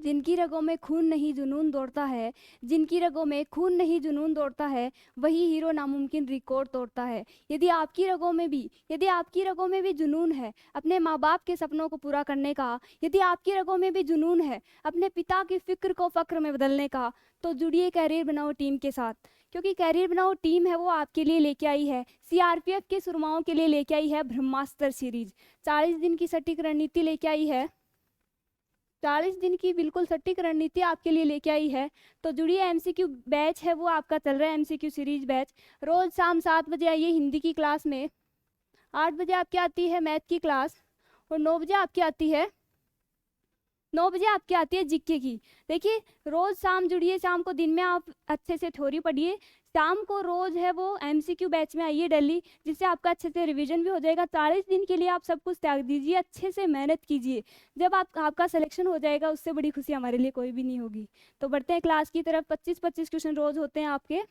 जिनकी रगों में खून नहीं जुनून दौड़ता है, जिनकी रगों में खून नहीं जुनून दौड़ता है, वही हीरो नामुमकिन रिकॉर्ड तोड़ता है। यदि आपकी रगों में भी जुनून है अपने माँ बाप के सपनों को पूरा करने का, यदि आपकी रगों में भी जुनून है अपने पिता की फिक्र को फक्र में बदलने का, तो जुड़िए कैरियर बनाओ टीम के साथ, क्योंकि कैरियर बनाओ टीम है वो आपके लिए लेके आई है, सीआरपीएफ के सुरमाओं के लिए लेके आई है ब्रह्मास्त्र सीरीज। 40 दिन की सटीक रणनीति लेके आई है, 40 दिन की बिल्कुल सटीक रणनीति आपके लिए लेके आई है। तो जुड़िए, एमसीक्यू बैच है वो आपका चल रहा है, एमसीक्यू सीरीज बैच। रोज शाम 7 बजे आइए हिंदी की क्लास में, 8 बजे आपकी आती है मैथ की क्लास, और 9 बजे आपकी आती है जीके की। देखिए रोज शाम जुड़िए, शाम को दिन में आप अच्छे से थ्योरी पढ़िए, शाम को रोज है वो एमसीक्यू बैच में आइए डेली, जिससे आपका अच्छे से रिवीजन भी हो जाएगा। 40 दिन के लिए आप सब कुछ त्याग दीजिए, अच्छे से मेहनत कीजिए। जब आपका सिलेक्शन हो जाएगा उससे बड़ी खुशी हमारे लिए कोई भी नहीं होगी। तो बढ़ते हैं क्लास की तरफ। 25-25 क्वेश्चन रोज होते हैं आपके।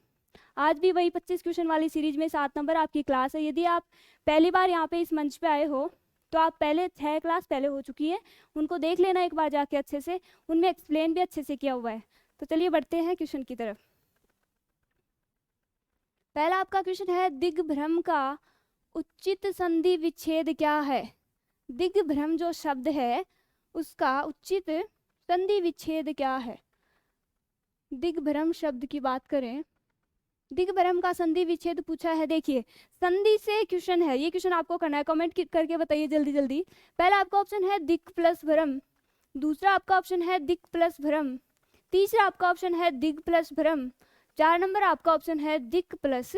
आज भी वही 25 क्वेश्चन वाली सीरीज में 7 नंबर आपकी क्लास है। यदि आप पहली बार यहाँ पे इस मंच पे आए हो तो आप पहले 6 क्लास पहले हो चुकी है, उनको देख लेना एक बार जाके अच्छे से, उनमें एक्सप्लेन भी अच्छे से किया हुआ है। तो चलिए बढ़ते हैं क्वेश्चन की तरफ। पहला आपका क्वेश्चन है, दिग्भ्रम का उचित संधि विच्छेद क्या है? दिग्भ्रम जो शब्द है उसका उचित संधि विच्छेद क्या है? दिग्भ्रम शब्द की बात करें, दिग्भ्रम का संधि विच्छेद पूछा है। देखिए संधि से क्वेश्चन है, ये क्वेश्चन आपको करना है, कमेंट करके बताइए जल्दी जल्दी। पहला आपका ऑप्शन है दिक् प्लस भ्रम, दूसरा आपका ऑप्शन है दिक् प्लस भ्रम, तीसरा आपका ऑप्शन है दिग् प्लस भ्रम, 4 नंबर आपका ऑप्शन है दिक् प्लस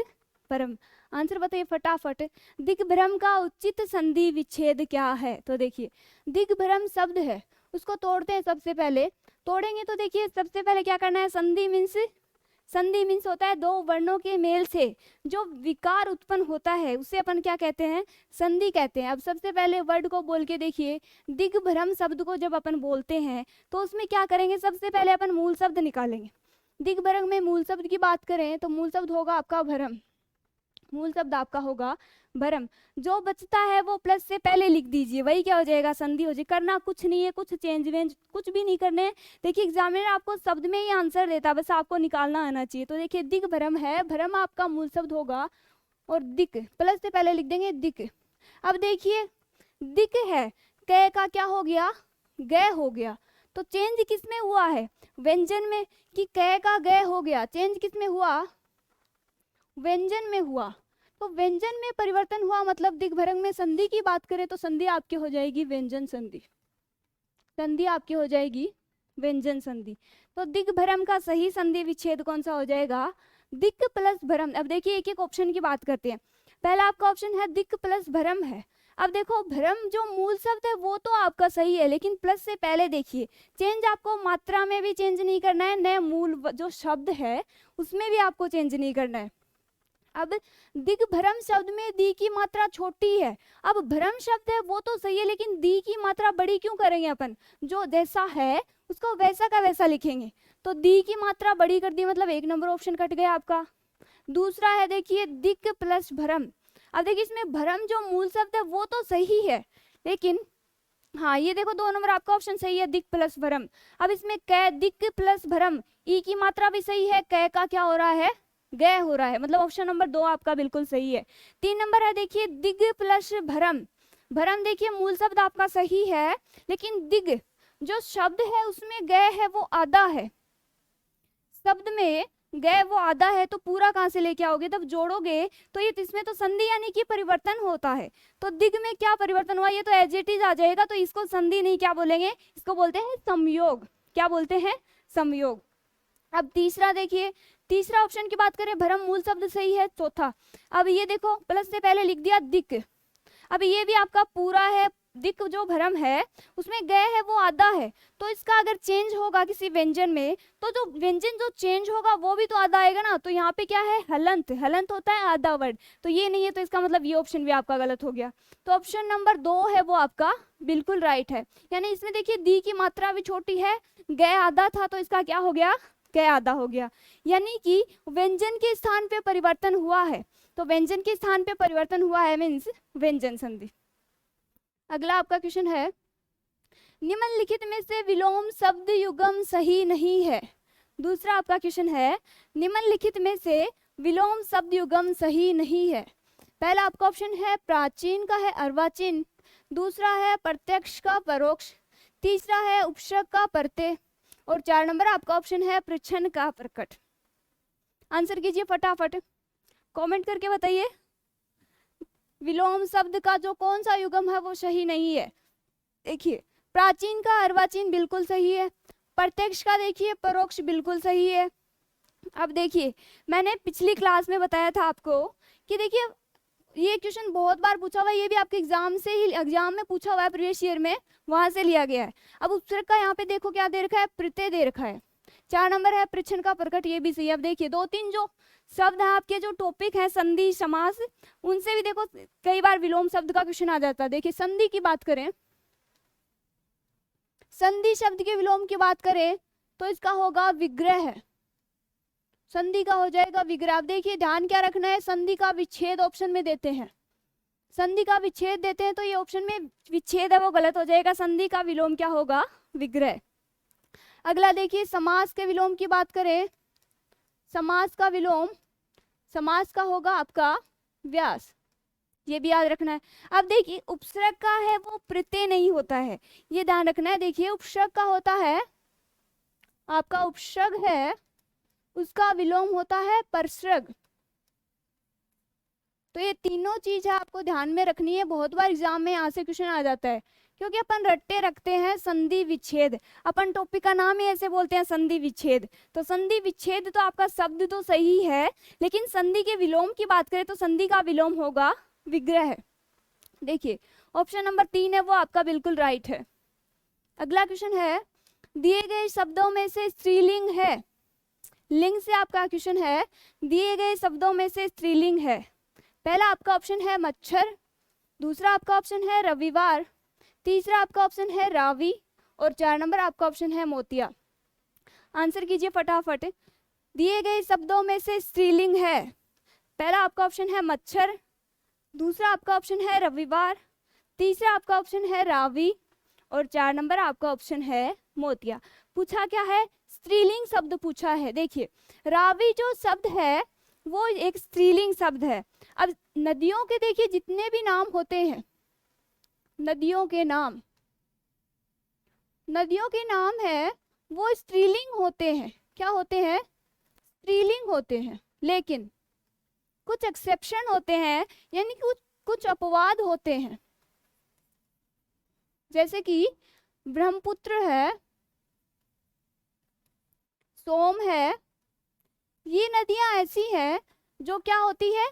भ्रम। आंसर बताइए फटाफट। दिग्भ्रम का उचित संधि विच्छेद क्या है? तो देखिए दिग्भ्रम शब्द है उसको तोड़ते हैं। सबसे पहले तोड़ेंगे तो देखिए सबसे पहले क्या करना है, संधि मीन्स होता है दो वर्णों के मेल से जो विकार उत्पन्न होता है उसे अपन क्या कहते हैं, संधि कहते हैं। अब सबसे पहले वर्ड को बोल के देखिए, दिग्भ्रम शब्द को जब अपन बोलते हैं तो उसमें क्या करेंगे, सबसे पहले अपन मूल शब्द निकालेंगे। दिग्भ्रम में मूल शब्द की बात करें तो मूल शब्द होगा आपका भ्रम, मूल शब्द आपका होगा भ्रम। जो बचता है वो प्लस से पहले लिख दीजिए, वही क्या हो जाएगा, संधि हो जाएगी। करना कुछ नहीं है, कुछ चेंज वेंज कुछ भी नहीं करने। देखिए एग्जामिनर आपको शब्द में ही आंसर देता है, बस आपको निकालना आना चाहिए। तो देखिए दिग्भ्रम है, भ्रम आपका मूल शब्द होगा और दिक प्लस से पहले लिख देंगे दिक। अब देखिए दिक है, क का क्या हो गया, ग हो गया। तो चेंज किस में हुआ है, व्यंजन में, कि क का ग हो गया, चेंज किस में हुआ, व्यंजन में हुआ। तो व्यंजन में परिवर्तन हुआ, मतलब दिग्भ्रम में संधि की बात करें तो संधि आपकी हो जाएगी व्यंजन संधि, संधि आपकी हो जाएगी व्यंजन संधि। तो दिग्भ्रम का सही संधि विच्छेद कौन सा हो जाएगा, दिक् प्लस भ्रम। अब देखिए एक एक ऑप्शन की बात करते हैं। पहला आपका ऑप्शन है दिक् प्लस भ्रम है। अब देखो भ्रम जो मूल शब्द है वो तो आपका सही है, लेकिन प्लस से पहले देखिए चेंज आपको मात्रा में भी चेंज नहीं करना है, नए मूल जो शब्द है उसमें भी आपको चेंज नहीं करना है। अब दिग्भ्रम शब्द में दी की मात्रा छोटी है, अब भ्रम शब्द है वो तो सही है, लेकिन दी की मात्रा बड़ी क्यों करेंगे अपन, जो जैसा है उसको वैसा का वैसा लिखेंगे। तो दी की मात्रा बड़ी कर दी, मतलब 1 नंबर ऑप्शन कट गया आपका। दूसरा है देखिए दिक् प्लस भ्रम। अब देखिए इसमें भ्रम जो मूल शब्द है वो तो सही है, लेकिन हाँ ये देखो 2 नंबर आपका ऑप्शन सही है, दिक् प्लस भ्रम। अब इसमें क दिक् प्लस भ्रम, ई की मात्रा भी सही है, क का क्या हो रहा है, गय हो रहा है, मतलब ऑप्शन नंबर 2 आपका बिल्कुल सही है। 3 नंबर है देखिए दिग प्लस भ्रम। भ्रम देखिए मूल शब्द आपका सही है, लेकिन दिग जो शब्द है उसमें गय है वो आधा है, शब्द में गए वो आधा है, तो पूरा कहां से लेके आओगे, तब जोड़ोगे तो ये इसमें तो संधि यानी कि परिवर्तन होता है। तो दिग में क्या परिवर्तन हुआ, ये तो एज इट इज आ जाएगा, तो इसको संधि नहीं क्या बोलेंगे, इसको बोलते हैं संयोग। क्या बोलते हैं, संयोग। अब तीसरा देखिए, तीसरा ऑप्शन की बात करें भ्रम मूल शब्द सही है। चौथा अब ये देखो प्लस से पहले लिख दिया दिक, अब ये भी आपका पूरा है। दिक जो भ्रम है उसमें गए है वो आधा है, तो इसका अगर चेंज होगा किसी व्यंजन में तो जो व्यंजन जो चेंज होगा वो भी तो आधा आएगा ना। तो यहाँ पे क्या है, हलंत, हलंत होता है आधा वर्ड, तो ये नहीं है, तो इसका मतलब ये ऑप्शन भी आपका गलत हो गया। तो ऑप्शन नंबर 2 है वो आपका बिल्कुल राइट है। यानी इसमें देखिए दी की मात्रा भी छोटी है, गए आधा था, तो इसका क्या हो गया, गए आधा हो गया। यानी कि व्यंजन के स्थान पे परिवर्तन हुआ है, तो व्यंजन के स्थान पे परिवर्तन हुआ है मीन्स व्यंजन संधि। अगला आपका क्वेश्चन है, निम्नलिखित में से विलोम शब्द युगम सही नहीं है। दूसरा आपका क्वेश्चन है, निम्नलिखित में से विलोम शब्द युगम सही नहीं है। पहला आपका ऑप्शन है प्राचीन का है अर्वाचीन, दूसरा है प्रत्यक्ष का परोक्ष, तीसरा है उपसर्ग का प्रत्यय, और 4 नंबर आपका ऑप्शन है प्रच्छन्न का प्रकट। आंसर कीजिए फटाफट, कमेंट करके बताइए विलोम शब्द का जो कौन सा युगम है वो सही नहीं है। देखिए प्राचीन का अर्वाचीन बिल्कुल सही है, प्रत्यक्ष का देखिए परोक्ष बिल्कुल सही है। अब देखिए मैंने पिछली क्लास में बताया था आपको कि देखिए ये क्वेश्चन बहुत बार पूछा हुआ है, ये भी आपके एग्जाम में पूछा हुआ है, प्रीवियस ईयर में वहां से लिया गया है। अब उपसर्ग का यहाँ पे देखो क्या दे रखा है, प्रत्यय दे रखा है। 4 नंबर है प्रच्छन्न का प्रकट, ये भी सही है। अब देखिए 2-3 जो शब्द है आपके जो टॉपिक है संधि समास, उनसे भी देखो कई बार विलोम शब्द का क्वेश्चन आ जाता है। देखिए संधि की बात करें, संधि शब्द के विलोम की बात करें तो इसका होगा विग्रह, संधि का हो जाएगा विग्रह। अब देखिए ध्यान क्या रखना है, संधि का विच्छेद ऑप्शन में देते हैं, संधि का विच्छेद देते हैं तो ये ऑप्शन में विच्छेद है वो गलत हो जाएगा, संधि का विलोम क्या होगा, विग्रह। अगला देखिए समास के विलोम की बात करें, समास का विलोम, समास का होगा आपका व्यास, ये भी याद रखना है। अब देखिए उपसर्ग का है वो प्रत्यय नहीं होता है, ये ध्यान रखना है। देखिए उपसर्ग का होता है आपका, उपसर्ग है उसका विलोम होता है परसर्ग। तो ये तीनों चीज है आपको ध्यान में रखनी है, बहुत बार एग्जाम में यहाँ से क्वेश्चन आ जाता है, क्योंकि अपन रट्टे रखते हैं संधि विच्छेद, अपन टॉपिक का नाम ही ऐसे बोलते हैं संधि विच्छेद। तो संधि विच्छेद तो आपका शब्द तो सही है, लेकिन संधि के विलोम की बात करें तो संधि का विलोम होगा विग्रह। देखिए ऑप्शन नंबर 3 है वो आपका बिल्कुल राइट है। अगला क्वेश्चन है, दिए गए शब्दों में से स्त्रीलिंग है, लिंग से आपका क्वेश्चन है, दिए गए शब्दों में से स्त्रीलिंग है। पहला आपका ऑप्शन है मच्छर, दूसरा आपका ऑप्शन है रविवार, तीसरा आपका ऑप्शन है रावी, और 4 नंबर आपका ऑप्शन है मोतिया। आंसर कीजिए फटाफट, दिए गए शब्दों में से स्त्रीलिंग है। पहला आपका ऑप्शन है मच्छर, दूसरा आपका ऑप्शन है रविवार, तीसरा आपका ऑप्शन है रावी, और 4 नंबर आपका ऑप्शन है मोतिया। पूछा क्या है, स्त्रीलिंग शब्द पूछा है। देखिए रावी जो शब्द है वो एक स्त्रीलिंग शब्द है। अब नदियों के देखिए जितने भी नाम होते हैं, नदियों के नाम, नदियों के नाम है वो स्त्रीलिंग होते हैं। क्या होते हैं, स्त्रीलिंग होते हैं, लेकिन कुछ एक्सेप्शन होते हैं, यानी कुछ अपवाद होते हैं। जैसे कि ब्रह्मपुत्र है, सोम है, ये नदियां ऐसी हैं जो क्या होती है,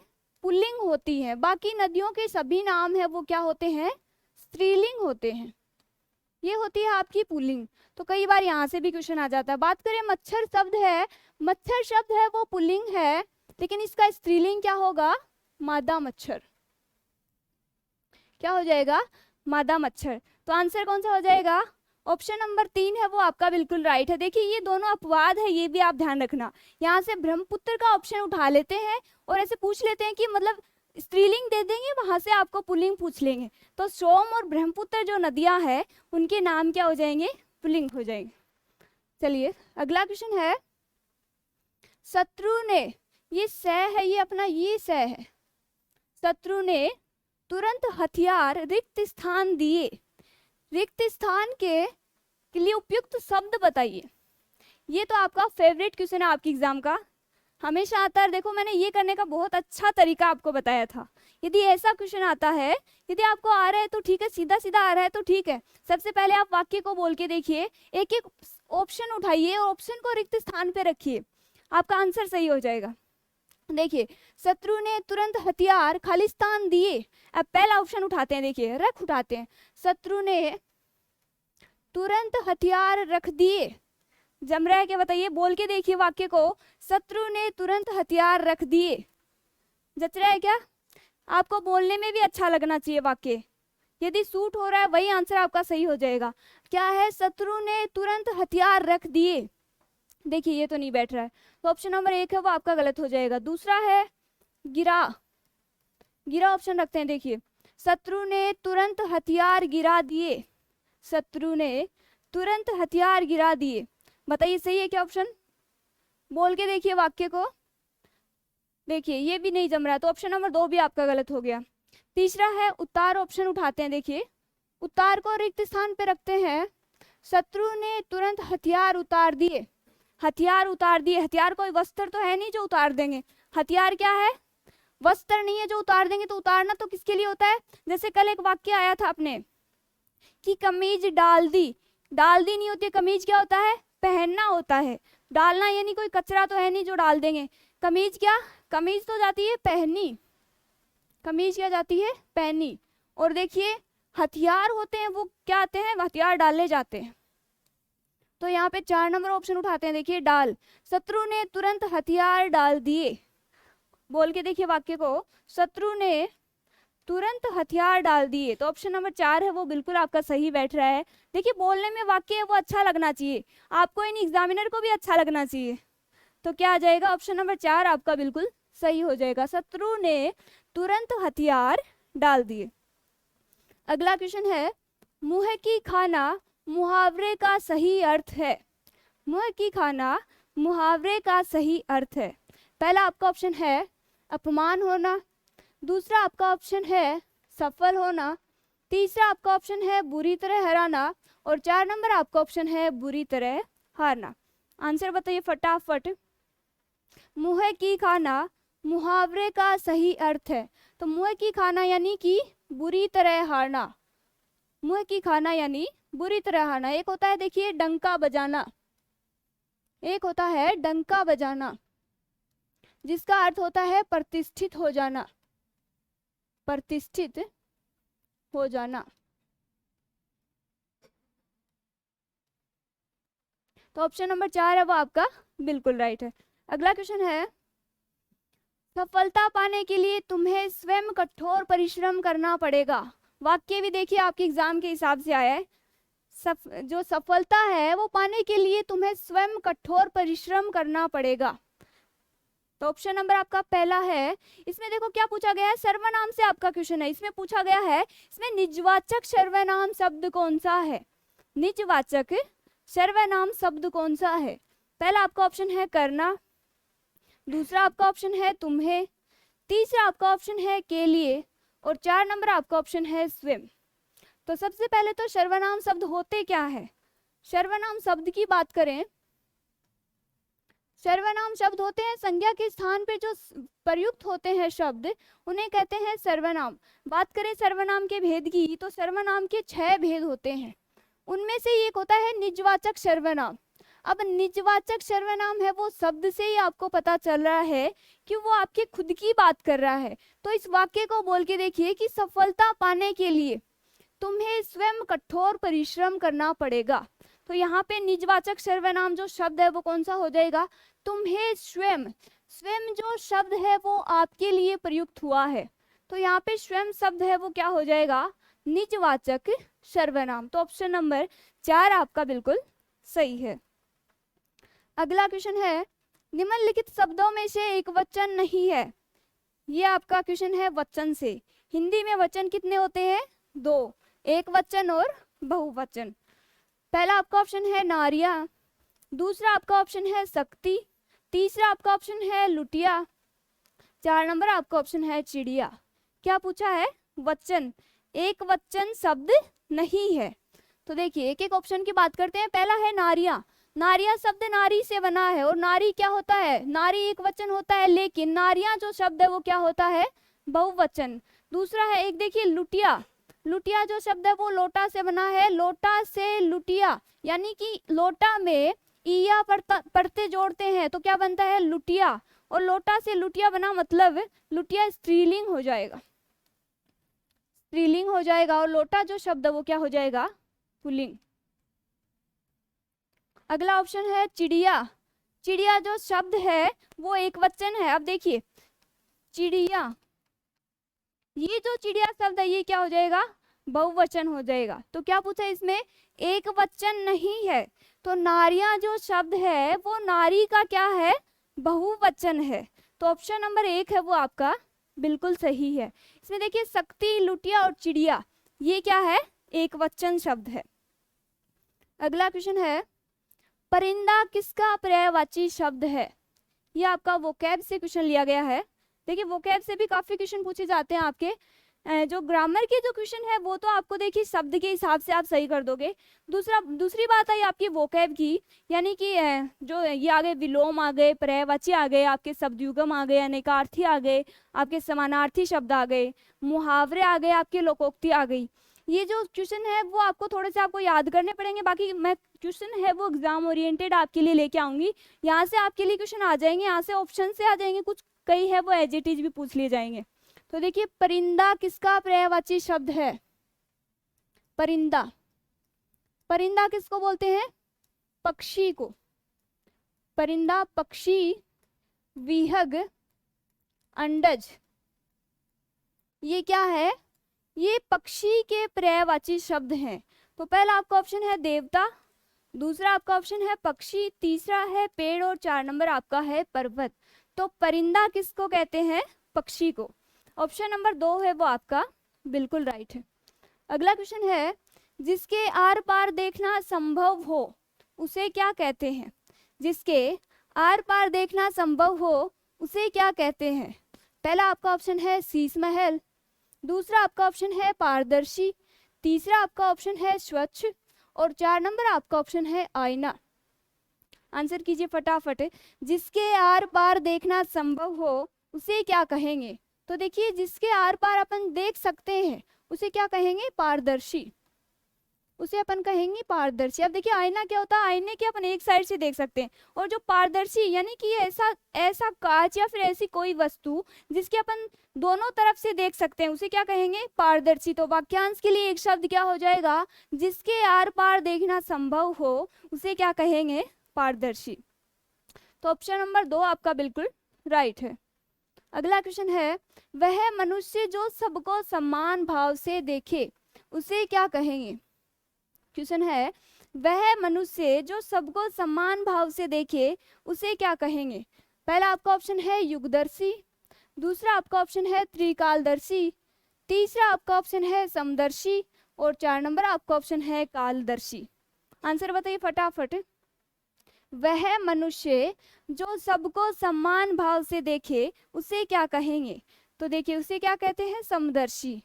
पुल्लिंग होती हैं। बाकी नदियों के सभी नाम है वो क्या होते हैं, स्त्रीलिंग होते हैं। ये होती है आपकी पुल्लिंग। तो कई बार यहाँ से भी क्वेश्चन आ जाता है। बात करें मच्छर शब्द है, मच्छर शब्द है वो पुल्लिंग है, लेकिन इसका स्त्रीलिंग क्या होगा, मादा मच्छर। क्या हो जाएगा, मादा मच्छर। तो आंसर कौन सा हो जाएगा, ऑप्शन नंबर 3 है वो आपका बिल्कुल राइट है। देखिए ये दोनों अपवाद है, ये भी आप ध्यान रखना। यहाँ से ब्रह्मपुत्र का ऑप्शन उठा लेते हैं और ऐसे पूछ लेते हैं कि मतलब स्त्रीलिंग दे देंगे, वहां से आपको पुल्लिंग पूछ लेंगे। तो सोम और ब्रह्मपुत्र जो नदियां हैं उनके नाम क्या हो जाएंगे, पुल्लिंग हो जाएंगे। चलिए अगला क्वेश्चन है, शत्रु ने, ये स है, ये अपना ये स है, शत्रु ने तुरंत हथियार रिक्त स्थान दिए, रिक्त स्थान के लिए उपयुक्त शब्द बताइए। ये तो आपका फेवरेट क्वेश्चन है आपकी एग्जाम का, हमेशा आता है। देखो मैंने ये करने का बहुत अच्छा तरीका आपको बताया था। यदि ऐसा क्वेश्चन आता है, यदि आपको आ रहा है तो ठीक है, सीधा सीधा आ रहा है तो ठीक है। सबसे पहले आप वाक्य को बोल के देखिए, एक एक ऑप्शन उठाइए और ऑप्शन को रिक्त स्थान पे रखिए, आपका आंसर सही हो जाएगा। देखिए शत्रु ने तुरंत हथियार खालिस्तान दिए। अब पहला ऑप्शन उठाते हैं, देखिए रख उठाते हैं, शत्रु ने तुरंत हथियार रख दिए। जम रहा है क्या बताइए, बोल के देखिए वाक्य को, शत्रु ने तुरंत हथियार रख दिए। जच रहा है क्या, आपको बोलने में भी अच्छा लगना चाहिए वाक्य, यदि सूट हो रहा है वही आंसर आपका सही हो जाएगा। क्या है, शत्रु ने तुरंत हथियार रख दिए। देखिए ये तो नहीं बैठ रहा है, तो ऑप्शन नंबर 1 है वो आपका गलत हो जाएगा। दूसरा है गिरा, गिरा ऑप्शन रखते हैं। देखिए शत्रु ने तुरंत हथियार गिरा दिए, शत्रु ने तुरंत हथियार गिरा दिए। बताइए सही है क्या ऑप्शन? बोल के देखिए वाक्य को। देखिए ये भी नहीं जम रहा, तो ऑप्शन नंबर 2 भी आपका गलत हो गया। तीसरा है उतार ऑप्शन उठाते हैं। देखिए उतार को रिक्त स्थान पे रखते हैं। शत्रु ने तुरंत हथियार उतार दिए। हथियार उतार दिए, हथियार कोई वस्त्र तो है नहीं जो उतार देंगे। हथियार क्या है? वस्त्र नहीं है जो उतार देंगे। तो उतारना तो किसके लिए होता है? जैसे कल एक वाक्य आया था अपने कि कमीज डाल दी। डाल दी नहीं होती है, कमीज क्या होता है? पहनना होता है। डालना यानी कोई कचरा तो है नहीं जो डाल देंगे। कमीज क्या? कमीज तो जाती है पहनी। कमीज क्या जाती है? पहनी। और देखिए हथियार होते हैं वो क्या आते हैं? हथियार डाले जाते हैं। तो यहाँ पे 4 नंबर ऑप्शन उठाते हैं। देखिए डाल, शत्रु ने तुरंत हथियार डाल दिए। बोल के देखिए वाक्य को, शत्रु ने तुरंत हथियार डाल दिए। तो ऑप्शन नंबर 4 है वो बिल्कुल आपका सही बैठ रहा है। देखिए बोलने में वाक्य है वो अच्छा लगना चाहिए, आपको इन एग्जामिनर को भी अच्छा लगना चाहिए। तो क्या आ जाएगा? ऑप्शन नंबर 4 आपका बिल्कुल सही हो जाएगा। शत्रु ने तुरंत हथियार डाल दिए। अगला क्वेश्चन है, मुंह की खाना मुहावरे का सही अर्थ है। मुंह की खाना मुहावरे का सही अर्थ है। पहला आपका ऑप्शन है अपमान होना, दूसरा आपका ऑप्शन है सफल होना, तीसरा आपका ऑप्शन है बुरी तरह हराना, और 4 नंबर आपका ऑप्शन है बुरी तरह हारना। आंसर बताइए फटाफट। मुंह की खाना मुहावरे का सही अर्थ है। तो मुंह की खाना यानी कि बुरी तरह हारना। मुंह की खाना यानी बुरी तरह हारना। एक होता है देखिए डंका बजाना, एक होता है डंका बजाना जिसका अर्थ होता है प्रतिष्ठित हो जाना। प्रतिष्ठित हो जाना। तो ऑप्शन नंबर 4 है वो आपका बिल्कुल राइट है। अगला क्वेश्चन है, सफलता पाने के लिए तुम्हें स्वयं कठोर परिश्रम करना पड़ेगा। वाक्य भी देखिए आपके एग्जाम के हिसाब से आया है। जो सफलता है वो पाने के लिए तुम्हें स्वयं कठोर परिश्रम करना पड़ेगा। तो ऑप्शन नंबर आपका पहला है। इसमें देखो क्या पूछा गया है, सर्वनाम से आपका क्वेश्चन है। इसमें पूछा गया है इसमें निजवाचक सर्वनाम शब्द कौन सा है। निजवाचक सर्वनाम शब्द कौन सा है? पहला आपका ऑप्शन है करना, दूसरा आपका ऑप्शन है तुम्हें, तीसरा आपका ऑप्शन है के लिए, और 4 नंबर आपका ऑप्शन है स्वयं। तो सबसे पहले तो सर्वनाम शब्द होते क्या है? सर्वनाम शब्द की बात करें, सर्वनाम शब्द होते हैं संज्ञा के स्थान पे जो प्रयुक्त होते हैं शब्द, उन्हें कहते हैं सर्वनाम। बात करें सर्वनाम के भेद की, तो सर्वनाम के 6 भेद होते हैं। उनमें से एक होता है निजवाचक सर्वनाम। अब निजवाचक सर्वनाम है वो शब्द से ही आपको पता चल रहा है कि वो आपके खुद की बात कर रहा है। तो इस वाक्य को बोल के देखिए कि सफलता पाने के लिए तुम्हें स्वयं कठोर परिश्रम करना पड़ेगा। तो यहाँ पे निजवाचक सर्वनाम जो शब्द है वो कौन सा हो जाएगा? तुम्हें स्वयं। स्वयं जो शब्द है वो आपके लिए प्रयुक्त हुआ है। तो यहाँ पे स्वयं शब्द है वो क्या हो जाएगा? निजवाचक सर्वनाम। तो ऑप्शन नंबर 4 आपका बिल्कुल सही है। अगला क्वेश्चन है, निम्नलिखित शब्दों में से एक वचन नहीं है। ये आपका क्वेश्चन है वचन से। हिंदी में वचन कितने होते हैं? 2, एक वचन और बहुवचन। पहला आपका ऑप्शन है नारिया, दूसरा आपका ऑप्शन है शक्ति, तीसरा आपका ऑप्शन है लुटिया, 4 नंबर आपका ऑप्शन है चिड़िया। क्या पूछा है? वचन। एक वचन शब्द नहीं है। तो देखिए एक एक ऑप्शन की बात करते हैं। पहला है नारिया। नारिया शब्द नारी से बना है, और नारी क्या होता है? नारी एक वचन होता है, लेकिन नारिया जो शब्द है वो क्या होता है? बहुवचन। दूसरा है एक देखिए लुटिया। लुटिया जो शब्द है वो लोटा से बना है, लोटा से लुटिया, यानी कि लोटा में इया पढ़ते जोड़ते हैं तो क्या बनता है? लुटिया। और लोटा से लुटिया बना मतलब लुटिया स्त्रीलिंग हो जाएगा, स्त्रीलिंग हो जाएगा, और लोटा जो शब्द है वो क्या हो जाएगा? पुल्लिंग। अगला ऑप्शन है चिड़िया। चिड़िया जो शब्द है वो एक वचन है। अब देखिए चिड़िया, ये जो चिड़िया शब्द है ये क्या हो जाएगा? बहुवचन हो जाएगा। तो क्या पूछा इसमें? एक वचन नहीं है। तो नारियां जो शब्द है वो नारी का क्या है? बहुवचन है। तो ऑप्शन नंबर 1 है वो आपका बिल्कुल सही है। इसमें देखिए शक्ति, लुटिया और चिड़िया ये क्या है? एक वचन शब्द है। अगला क्वेश्चन है, परिंदा किसका पर्यायवाची शब्द है? ये आपका वोकैब से क्वेश्चन लिया गया है। देखिए वोकैब से भी काफी क्वेश्चन पूछे जाते हैं आपके। जो ग्रामर के जो क्वेश्चन है वो तो आपको देखिए शब्द के हिसाब से आप सही कर दोगे। दूसरी बात आई आपकी वोकैब की, यानी कि जो ये आ गए विलोम आ गए, पर्यायवाची आ गए, आपके शब्दयुगम आ गए, अनेकार्थी आ गए, आपके समानार्थी शब्द आ गए, मुहावरे आ गए, आपके लोकोक्ति आ गई। ये जो क्वेश्चन है वो आपको थोड़े से आपको याद करने पड़ेंगे। बाकी मैं क्वेश्चन है वो एग्जाम ओरिएंटेड आपके लिए लेके आऊंगी। यहाँ से आपके लिए क्वेश्चन आ जाएंगे, यहाँ से ऑप्शन से आ जाएंगे, कुछ कई है वो एज इट इज भी पूछ लिए जाएंगे। तो देखिए परिंदा किसका पर्यायवाची शब्द है? परिंदा, परिंदा किसको बोलते हैं? पक्षी को। परिंदा, पक्षी, विहग, अंडज, ये क्या है? ये पक्षी के पर्यायवाची शब्द हैं। तो पहला आपका ऑप्शन है देवता, दूसरा आपका ऑप्शन है पक्षी, तीसरा है पेड़ और 4 नंबर आपका है पर्वत। तो परिंदा किसको कहते हैं? पक्षी को। ऑप्शन नंबर 2 है वो आपका बिल्कुल राइट है। अगला क्वेश्चन है, जिसके आर पार देखना संभव हो उसे क्या कहते हैं? जिसके आर पार देखना संभव हो उसे क्या कहते हैं? पहला आपका ऑप्शन है शीश महल, दूसरा आपका ऑप्शन है पारदर्शी, तीसरा आपका ऑप्शन है स्वच्छ और 4 नंबर आपका ऑप्शन है आईना। आंसर कीजिए फटाफट। जिसके आर पार देखना संभव हो उसे क्या कहेंगे? तो देखिए जिसके आर पार अपन देख सकते हैं उसे क्या कहेंगे? पारदर्शी, उसे अपन कहेंगे पारदर्शी। अब देखिए आईना क्या होता है? आईने के अपन एक साइड से देख सकते हैं, और जो पारदर्शी यानी कि ऐसा कांच या फिर ऐसी कोई वस्तु जिसके अपन दोनों तरफ से देख सकते हैं उसे क्या कहेंगे? पारदर्शी। तो वाक्यांश के लिए एक शब्द क्या हो जाएगा? जिसके आर पार देखना संभव हो उसे क्या कहेंगे? पारदर्शी। तो ऑप्शन नंबर 2 आपका बिल्कुल राइट है। अगला क्वेश्चन है, वह मनुष्य जो सबको समान भाव से देखे उसे क्या कहेंगे? क्वेश्चन है, वह मनुष्य जो सबको समान भाव से देखे उसे क्या कहेंगे? पहला आपका ऑप्शन है युगदर्शी, दूसरा आपका ऑप्शन है त्रिकालदर्शी, तीसरा आपका ऑप्शन है समदर्शी और 4 नंबर आपका ऑप्शन है कालदर्शी। आंसर बताइए फटाफट। वह मनुष्य जो सबको समान भाव से देखे उसे क्या कहेंगे? तो देखिए उसे क्या कहते हैं? समदर्शी।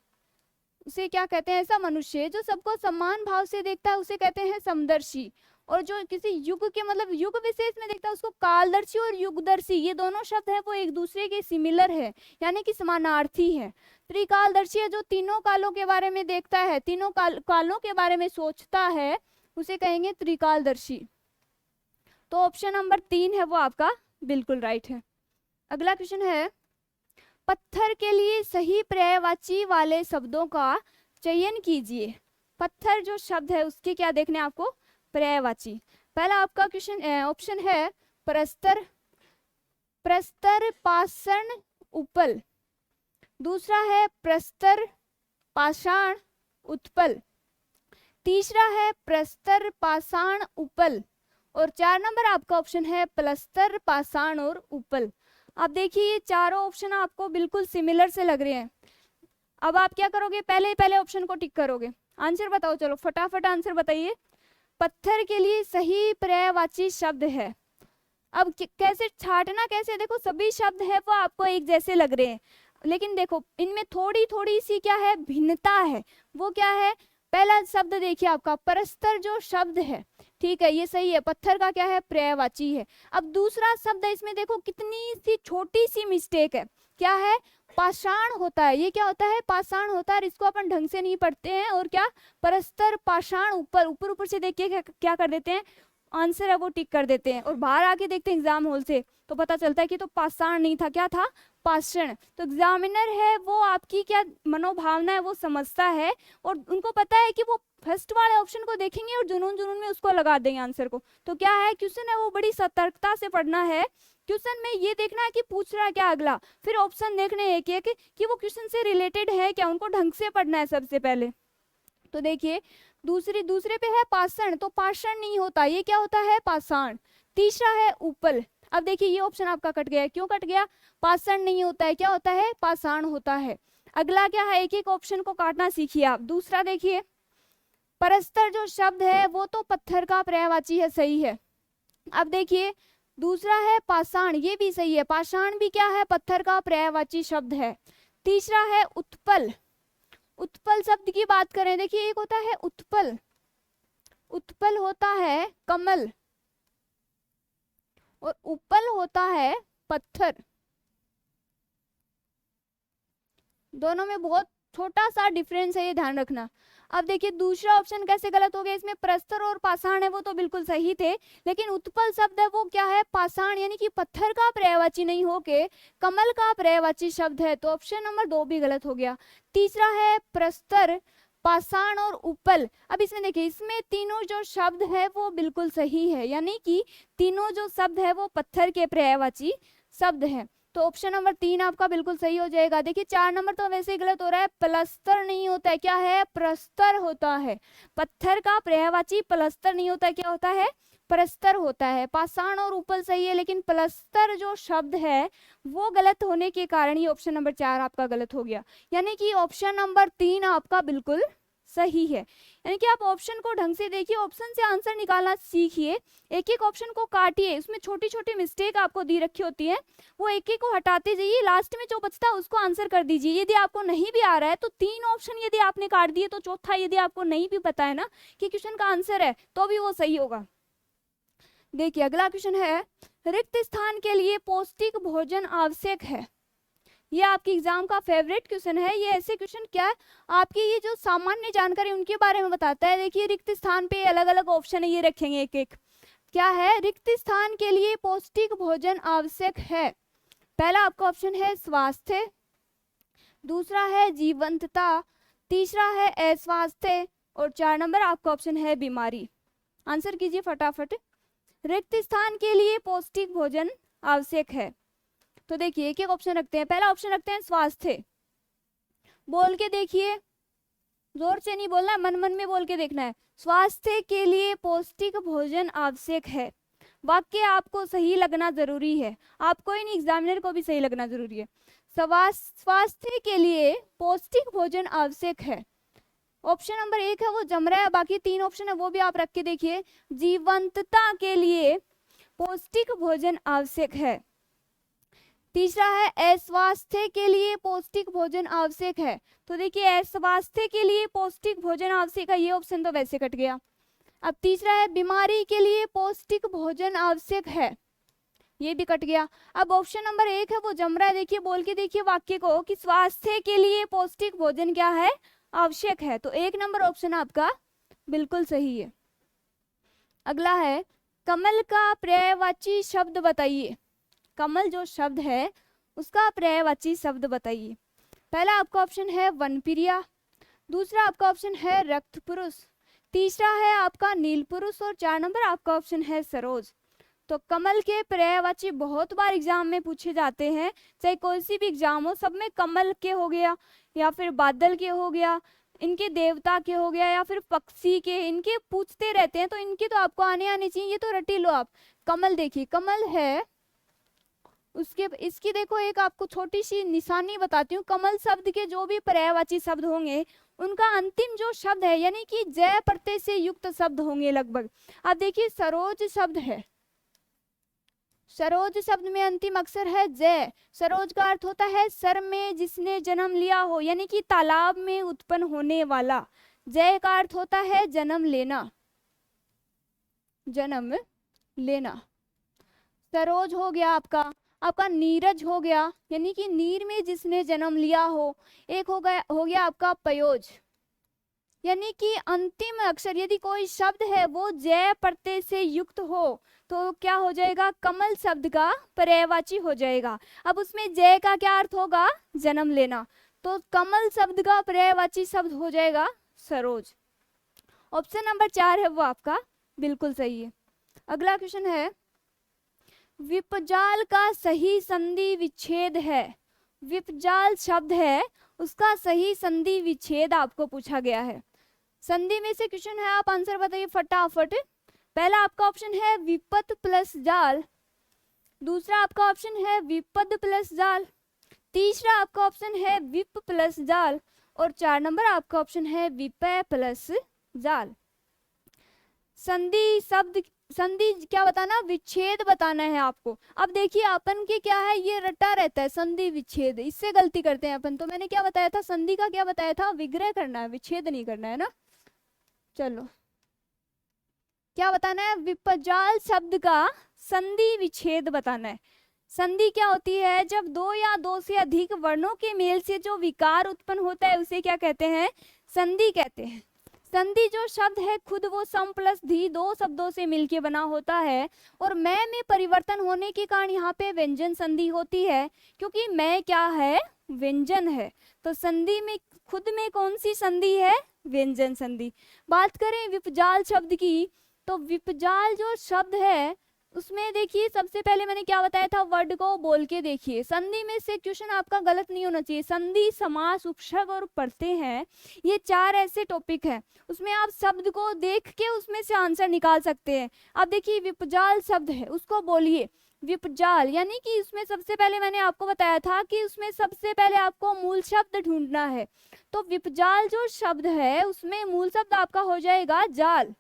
उसे क्या कहते हैं? ऐसा मनुष्य जो सबको समान भाव से देखता है उसे कहते हैं समदर्शी। और जो किसी युग के मतलब युग विशेष में देखता है उसको कालदर्शी और युगदर्शी, ये दोनों शब्द है वो एक दूसरे के सिमिलर है, यानी कि समानार्थी है। त्रिकालदर्शी है जो तीनों कालों के बारे में देखता है, तीनों कालों के बारे में सोचता है, उसे कहेंगे त्रिकालदर्शी। तो ऑप्शन नंबर 3 है वो आपका बिल्कुल राइट है। अगला क्वेश्चन है, पत्थर के लिए सही पर्यायवाची वाले शब्दों का चयन कीजिए। पत्थर जो शब्द है उसके क्या देखने आपको? पर्यायवाची। पहला आपका क्वेश्चन ऑप्शन है प्रस्तर, प्रस्तर, पाषाण, उपल, दूसरा है प्रस्तर, पाषाण, उत्पल, तीसरा है प्रस्तर, पाषाण, उपल और 4 नंबर आपका ऑप्शन है प्लस्तर, पाषाण और उपल। अब देखिए ये चारों ऑप्शन आपको बिल्कुल सिमिलर से लग रहे हैं। अब आप क्या करोगे? पहले ऑप्शन को टिक करोगे। आंसर बताओ, चलो फटाफट आंसर बताइए। पत्थर के लिए सही पर्यायवाची शब्द है। अब कैसे छांटना, कैसे? देखो सभी शब्द है वो आपको एक जैसे लग रहे हैं, लेकिन देखो इनमें थोड़ी थोड़ी सी क्या है? भिन्नता है। वो क्या है? पहला शब्द देखिए आपका प्रस्तर जो शब्द है, ठीक है ये सही है, पत्थर का क्या है? पर्यायवाची है। अब दूसरा शब्द है, इसमें देखो कितनी सी छोटी सी मिस्टेक है, क्या है? पाषाण होता है। ये क्या होता है? पाषाण होता है। इसको अपन ढंग से नहीं पढ़ते हैं और क्या परस्तर, पाषाण, ऊपर से देखिए क्या कर देते हैं? आंसर है वो टिक कर देते हैं, और बाहर आके देखते हैं एग्जाम हॉल से तो पता चलता है कि तो पाषाण नहीं था, क्या था? पाषाण। तो एग्जामिनर है वो आपकी क्या मनोभावना है वो समझता है, और उनको पता है कि वो फर्स्ट वाले ऑप्शन को देखेंगे और जुनून में उसको लगा देंगे आंसर को। तो क्या है क्वेश्चन है वो बड़ी सतर्कता से पढ़ना है। क्वेश्चन में ये देखना है कि पूछ रहा है क्या अगला, फिर ऑप्शन देखने एक एक कि वो क्वेश्चन से रिलेटेड है क्या, उनको ढंग से पढ़ना है सबसे पहले। तो देखिए दूसरे पे है पाषाण, तो पाषाण नहीं होता, ये क्या होता है? पाषाण। तीसरा है उपल। अब देखिए ये ऑप्शन आपका कट गया, क्यों कट गया? पाषाण नहीं होता है, क्या होता है? पाषाण होता है। अगला क्या है? एक एक ऑप्शन को काटना सीखिए आप। दूसरा देखिए परस्तर जो शब्द है वो तो पत्थर का पर्यायवाची है, सही है। अब देखिए दूसरा है पाषाण, ये भी सही है, पाषाण भी क्या है, पत्थर का पर्यायवाची शब्द है। तीसरा है उत्पल, उत्पल शब्द की बात करें, देखिए एक होता है उत्पल, उत्पल होता है कमल और उपल होता है पत्थर, दोनों में बहुत छोटा सा डिफरेंस है, ये ध्यान रखना। अब देखिए दूसरा ऑप्शन कैसे गलत हो गया, इसमें प्रस्तर और पाषाण है वो तो बिल्कुल सही थे, लेकिन उत्पल शब्द है वो क्या है, पाषाण यानी कि पत्थर का पर्यायवाची नहीं होके कमल का पर्यायवाची शब्द है, तो ऑप्शन नंबर 2 भी गलत हो गया। तीसरा है प्रस्तर, पाषाण और उपल। अब इसमें देखिए इसमें तीनों जो शब्द है वो बिल्कुल सही है, यानी कि तीनों जो शब्द है वो पत्थर के पर्यायवाची शब्द है, तो ऑप्शन नंबर 3 आपका बिल्कुल सही हो जाएगा। देखिए 4 नंबर तो वैसे ही गलत हो रहा है, प्लस्तर नहीं होता है, क्या है, प्रस्तर होता है, पत्थर का पर्यायवाची प्लस्तर नहीं होता है, क्या होता है, प्रस्तर होता है। पाषाण और उपल सही है, लेकिन प्लस्तर जो शब्द है वो गलत होने के कारण ये ऑप्शन नंबर 4 आपका गलत हो गया, यानी कि ऑप्शन नंबर 3 आपका बिल्कुल सही है। यानी कि आप ऑप्शन को ढंग से देखिए, ऑप्शन से आंसर निकालना सीखिए, एक एक ऑप्शन को काटिए, उसमें छोटी छोटी मिस्टेक आपको दी रखी होती है, वो एक एक को हटाते जाइए, लास्ट में जो बचता है उसको आंसर कर दीजिए। यदि आपको नहीं भी आ रहा है तो 3 ऑप्शन यदि आपने काट दिए तो चौथा यदि आपको नहीं भी पता है ना कि क्वेश्चन का आंसर है तो भी वो सही होगा। देखिए अगला क्वेश्चन है, रिक्त स्थान के लिए पौष्टिक भोजन आवश्यक है। ये आपकी एग्जाम का फेवरेट क्वेश्चन है। ये ऐसे क्वेश्चन क्या है, आपकी ये जो सामान्य जानकारी उनके बारे में बताता है। देखिए रिक्त स्थान पे अलग अलग ऑप्शन है, ये रखेंगे एक एक। क्या है, रिक्त स्थान के लिए पौष्टिक भोजन आवश्यक है। पहला आपका ऑप्शन है स्वास्थ्य, दूसरा है जीवंतता, तीसरा है अस्वास्थ्य और 4 नंबर आपका ऑप्शन है बीमारी। आंसर कीजिए फटाफट। रिक्त स्थान के लिए पौष्टिक भोजन आवश्यक है, तो देखिए एक एक ऑप्शन रखते हैं। पहला ऑप्शन रखते हैं स्वास्थ्य, बोल के देखिए, जोर से नहीं बोलना है, मन मन में बोल के देखना है। स्वास्थ्य के लिए पौष्टिक भोजन आवश्यक है, वाक्य आपको सही लगना जरूरी है, आपको इन एग्जामिनर को भी सही लगना जरूरी है। स्वास्थ्य के लिए पौष्टिक भोजन आवश्यक है, ऑप्शन नंबर 1 है वो जम रहा है, बाकी 3 ऑप्शन है वो भी आप रख के देखिए। जीवंतता के लिए पौष्टिक भोजन आवश्यक है, तीसरा है अस्वास्थ्य के लिए पौष्टिक भोजन आवश्यक है, तो देखिए अस्वास्थ्य के लिए पौष्टिक भोजन आवश्यक है, ये ऑप्शन तो वैसे कट गया। अब तीसरा है बीमारी के लिए पौष्टिक भोजन आवश्यक है, ये भी कट गया। अब ऑप्शन नंबर 1 है वो जम रहा है, देखिए बोल के देखिए वाक्य को कि स्वास्थ्य के लिए पौष्टिक भोजन क्या है, आवश्यक है, तो 1 नंबर ऑप्शन आपका बिल्कुल सही है। अगला है कमल का पर्यायवाची शब्द बताइए। कमल जो शब्द है उसका पर्यायवाची शब्द बताइए। पहला आपका ऑप्शन है वनप्रिया, दूसरा आपका ऑप्शन है रक्त पुरुष, तीसरा है आपका नील पुरुष और 4 नंबर आपका ऑप्शन है सरोज। तो कमल के पर्यायवाची बहुत बार एग्जाम में पूछे जाते हैं, चाहे कोई सी भी एग्जाम हो, सब में कमल के हो गया या फिर बादल के हो गया, इनके देवता के हो गया या फिर पक्षी के, इनके पूछते रहते हैं, तो इनके तो आपको आने चाहिए, ये तो रटी लो आप। कमल देखिए कमल है, उसके इसकी देखो एक आपको छोटी सी निशानी बताती हूँ। कमल शब्द के जो भी पर्यायवाची शब्द होंगे उनका अंतिम जो शब्द है यानी कि जय प्रत्यय से युक्त शब्द होंगे लगभग। अब देखिए सरोज शब्द है, सरोज शब्द में अंतिम अक्षर है जय, सरोज का अर्थ होता है सर में जिसने जन्म लिया हो, यानी कि तालाब में उत्पन्न होने वाला। जय का अर्थ होता है जन्म लेना, जन्म लेना। सरोज हो गया आपका, आपका नीरज हो गया यानी कि नीर में जिसने जन्म लिया हो। एक हो गया आपका पयोज, यानी कि अंतिम अक्षर यदि कोई शब्द है वो जय प्रत्यय से युक्त हो तो क्या हो जाएगा, कमल शब्द का पर्यायवाची हो जाएगा। अब उसमें जय का क्या अर्थ होगा, जन्म लेना, तो कमल शब्द का पर्यायवाची शब्द हो जाएगा सरोज। ऑप्शन नंबर 4 है वो आपका बिल्कुल सही है। अगला क्वेश्चन है विपजाल का सही संधि विच्छेद है। विपजाल शब्द है उसका सही संधि विच्छेद आपको पूछा गया है। संधि में से क्वेश्चन है, आप आंसर बताइए फटाफट। पहला आपका ऑप्शन है विपद प्लस जाल, दूसरा आपका ऑप्शन है विपद प्लस जाल, तीसरा आपका ऑप्शन है विप प्लस जाल और 4 नंबर आपका ऑप्शन है विपय प्लस जाल। संधि शब्द, संधि क्या बताना, विच्छेद बताना है आपको। अब देखिए अपन के क्या है, ये रटा रहता है संधि विच्छेद, इससे गलती करते हैं अपन। तो मैंने क्या बताया था, संधि का क्या बताया था, विग्रह करना है, विच्छेद नहीं करना है ना। चलो क्या बताना है, विपजाल शब्द का संधि विच्छेद बताना है। संधि क्या होती है, जब दो या दो से अधिक वर्णों के मेल से जो विकार उत्पन्न होता है उसे क्या कहते हैं, संधि कहते हैं। संधि जो शब्द है खुद वो सम प्लस धी दो शब्दों से मिलके बना होता है, और मैं में परिवर्तन होने के कारण यहाँ पे व्यंजन संधि होती है, क्योंकि मैं क्या है, व्यंजन है। तो संधि में खुद में कौन सी संधि है, व्यंजन संधि। बात करें विपजाल शब्द की, तो विपजाल जो शब्द है उसमें देखिए सबसे पहले मैंने क्या बताया था, वर्ड को बोल के देखिए। संधि में से क्वेश्चन आपका गलत नहीं होना चाहिए। संधि, समास, उपसर्ग और प्रत्यय हैं, ये चार ऐसे टॉपिक हैं, उसमें आप शब्द को देख के उसमें से आंसर निकाल सकते हैं। अब देखिए विपजाल शब्द है, उसको बोलिए विपजाल, यानी कि उसमें सबसे पहले मैंने आपको बताया था कि उसमें सबसे पहले आपको मूल शब्द ढूंढना है। तो विपजाल जो शब्द है उसमें मूल शब्द आपका हो जाएगा जाल।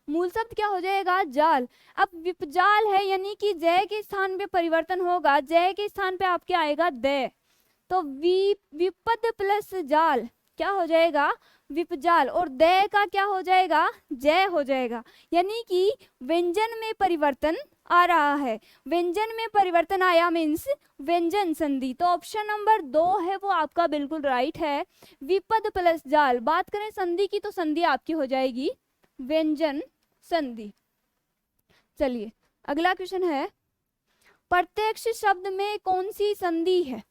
मूल शब्द क्या हो जाएगा, जाल। अब विपजाल है यानी कि जय के स्थान पे परिवर्तन होगा, जय के स्थान पे आपके आएगा दय। तो विपद प्लस जाल क्या हो जाएगा, विपजाल, और दय का क्या हो जाएगा, जय हो जाएगा। यानी कि व्यंजन में परिवर्तन आ रहा है, व्यंजन में परिवर्तन आया मीन्स व्यंजन संधि। तो ऑप्शन नंबर 2 है वो आपका बिल्कुल राइट है, विपद प्लस जाल। बात करें संधि की तो संधि आपकी हो जाएगी व्यंजन संधि। चलिए अगला क्वेश्चन है, प्रत्यक्ष शब्द में कौन सी संधि है।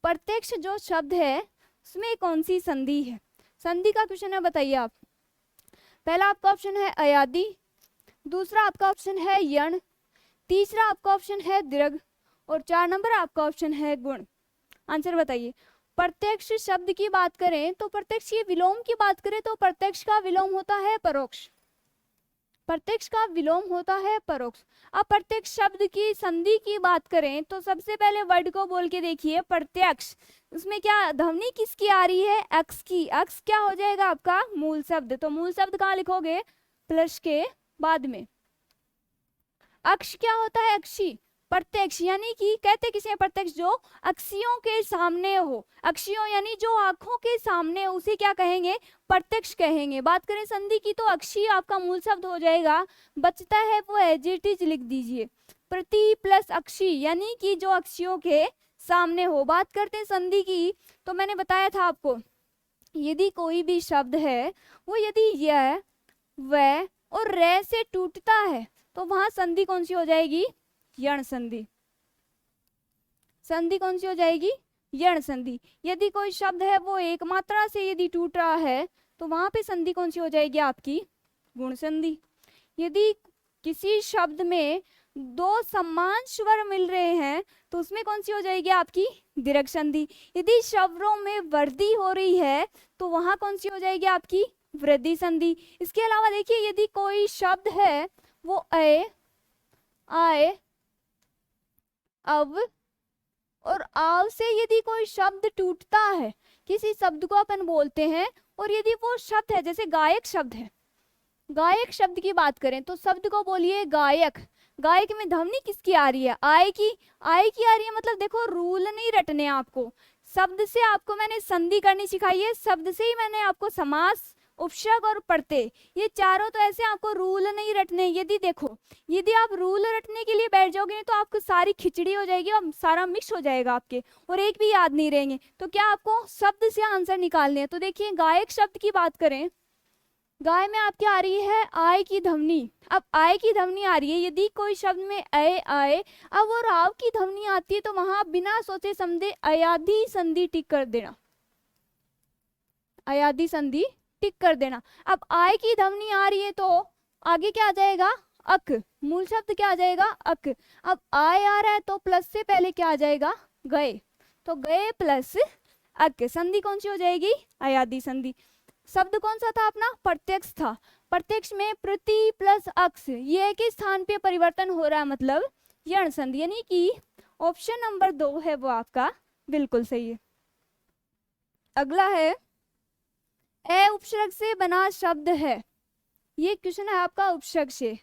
प्रत्यक्ष जो शब्द है उसमें कौन सी संधि है, संधि का क्वेश्चन है, बताइए आप। पहला आपका ऑप्शन है अयादि, दूसरा आपका ऑप्शन है यण, तीसरा आपका ऑप्शन है दीर्घ, और 4 नंबर आपका ऑप्शन है गुण। आंसर बताइए। प्रत्यक्ष शब्द की बात करें तो प्रत्यक्ष की विलोम की बात करें तो प्रत्यक्ष का विलोम होता है परोक्ष, प्रत्यक्ष का विलोम होता है परोक्ष। अब प्रत्यक्ष शब्द की संधि की बात करें तो सबसे पहले वर्ड को बोल के देखिए, प्रत्यक्ष, उसमें क्या ध्वनि किसकी आ रही है, अक्ष की। अक्ष क्या हो जाएगा आपका मूल शब्द, तो मूल शब्द कहाँ लिखोगे, प्लस के बाद में। अक्ष क्या होता है, अक्षी, प्रत्यक्ष, यानी कि कहते किसे प्रत्यक्ष, जो अक्षियों के सामने हो, अक्षियों यानी जो आंखों के सामने, उसे क्या कहेंगे, प्रत्यक्ष कहेंगे। बात करें संधि की तो अक्षी आपका मूल शब्द हो जाएगा, बचता है वो एडजेक्टिव लिख दीजिए, प्रति प्लस अक्षी, यानी कि जो अक्षियों के सामने हो। बात करते हैं संधि की तो मैंने बताया था आपको, यदि कोई भी शब्द है वो यदि यह वह और रे से टूटता है तो वहां संधि कौन सी हो जाएगी, यण संधि। संधि कौन सी हो जाएगी, यण संधि। यदि कोई शब्द है वो एक मात्रा से यदि टूट रहा है तो वहां पे संधि कौन सी हो जाएगी आपकी, गुण संधि। यदि किसी शब्द में 2 समान स्वर मिल रहे हैं तो उसमें कौन सी हो जाएगी आपकी, दीर्घ संधि। यदि शब्दों में वृद्धि हो रही है तो वहां कौन सी हो जाएगी आपकी, वृद्धि संधि। इसके अलावा देखिए यदि कोई शब्द है वो अय, आय, अब और आव से यदि कोई शब्द टूटता है, किसी शब्द को अपन बोलते हैं और यदि वो शब्द है, जैसे गायक शब्द है, गायक शब्द की बात करें तो शब्द को बोलिए गायक। गायक में ध्वनि किसकी आ रही है, आय की, आय की आ रही है। मतलब देखो रूल नहीं रटने आपको, शब्द से आपको मैंने संधि करनी सिखाई है, शब्द से ही मैंने आपको समास, उपसर्ग और प्रत्यय, ये चारों तो ऐसे आपको रूल नहीं रटने। यदि देखो यदि आप रूल रटने के लिए बैठ जाओगे तो आपको सारी खिचड़ी हो जाएगी और सारा मिक्स हो जाएगा आपके, और एक भी याद नहीं रहेंगे। तो क्या आपको शब्द से आंसर निकालने हैं। तो देखिए गायक शब्द की बात करें, गाय में आपकी आ रही है आय की ध्वनि। अब आय की ध्वनि आ रही है, यदि कोई शब्द में अय आए, अब वो राव की ध्वनि आती है तो वहां बिना सोचे समझे अयादि संधि टिक कर देना, अयादि संधि टिक कर देना। अब आय की ध्वनि आ रही है तो आगे क्या आ जाएगा, अक, मूल शब्द क्या आ जाएगा, अक। अब आय आ रहा है तो प्लस से पहले क्या आ जाएगा, गए, तो गए प्लस अक, संधि कौन सी हो जाएगी, अयादि संधि। शब्द कौन सा था अपना, प्रत्यक्ष था। प्रत्यक्ष में प्रति प्लस अक्ष, ये के स्थान पे परिवर्तन हो रहा है, मतलब यण संधि, यानी कि ऑप्शन नंबर 2 है वो आपका बिल्कुल सही है। अगला है ए उपसर्ग से बना शब्द है। ये क्वेश्चन है आपका उपसर्ग से।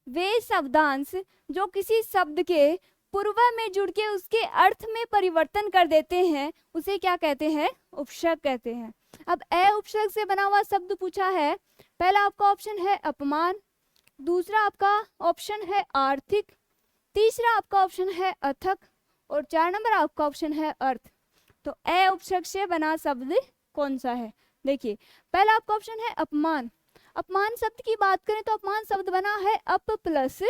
वे शब्दांश जो किसी शब्द के पूर्व में जुड़ के उसके अर्थ में परिवर्तन कर देते हैं उसे क्या कहते हैं? उपसर्ग कहते हैं। अब ए उपसर्ग से बना हुआ शब्द पूछा है। पहला आपका ऑप्शन है अपमान, दूसरा आपका ऑप्शन है आर्थिक, तीसरा आपका ऑप्शन है अथक और 4 नंबर आपका ऑप्शन है अर्थ। तो ए उपसर्ग से बना शब्द कौन सा है? देखिए, पहला आपका ऑप्शन है अपमान। अपमान शब्द की बात करें तो अपमान शब्द बना है अप प्लस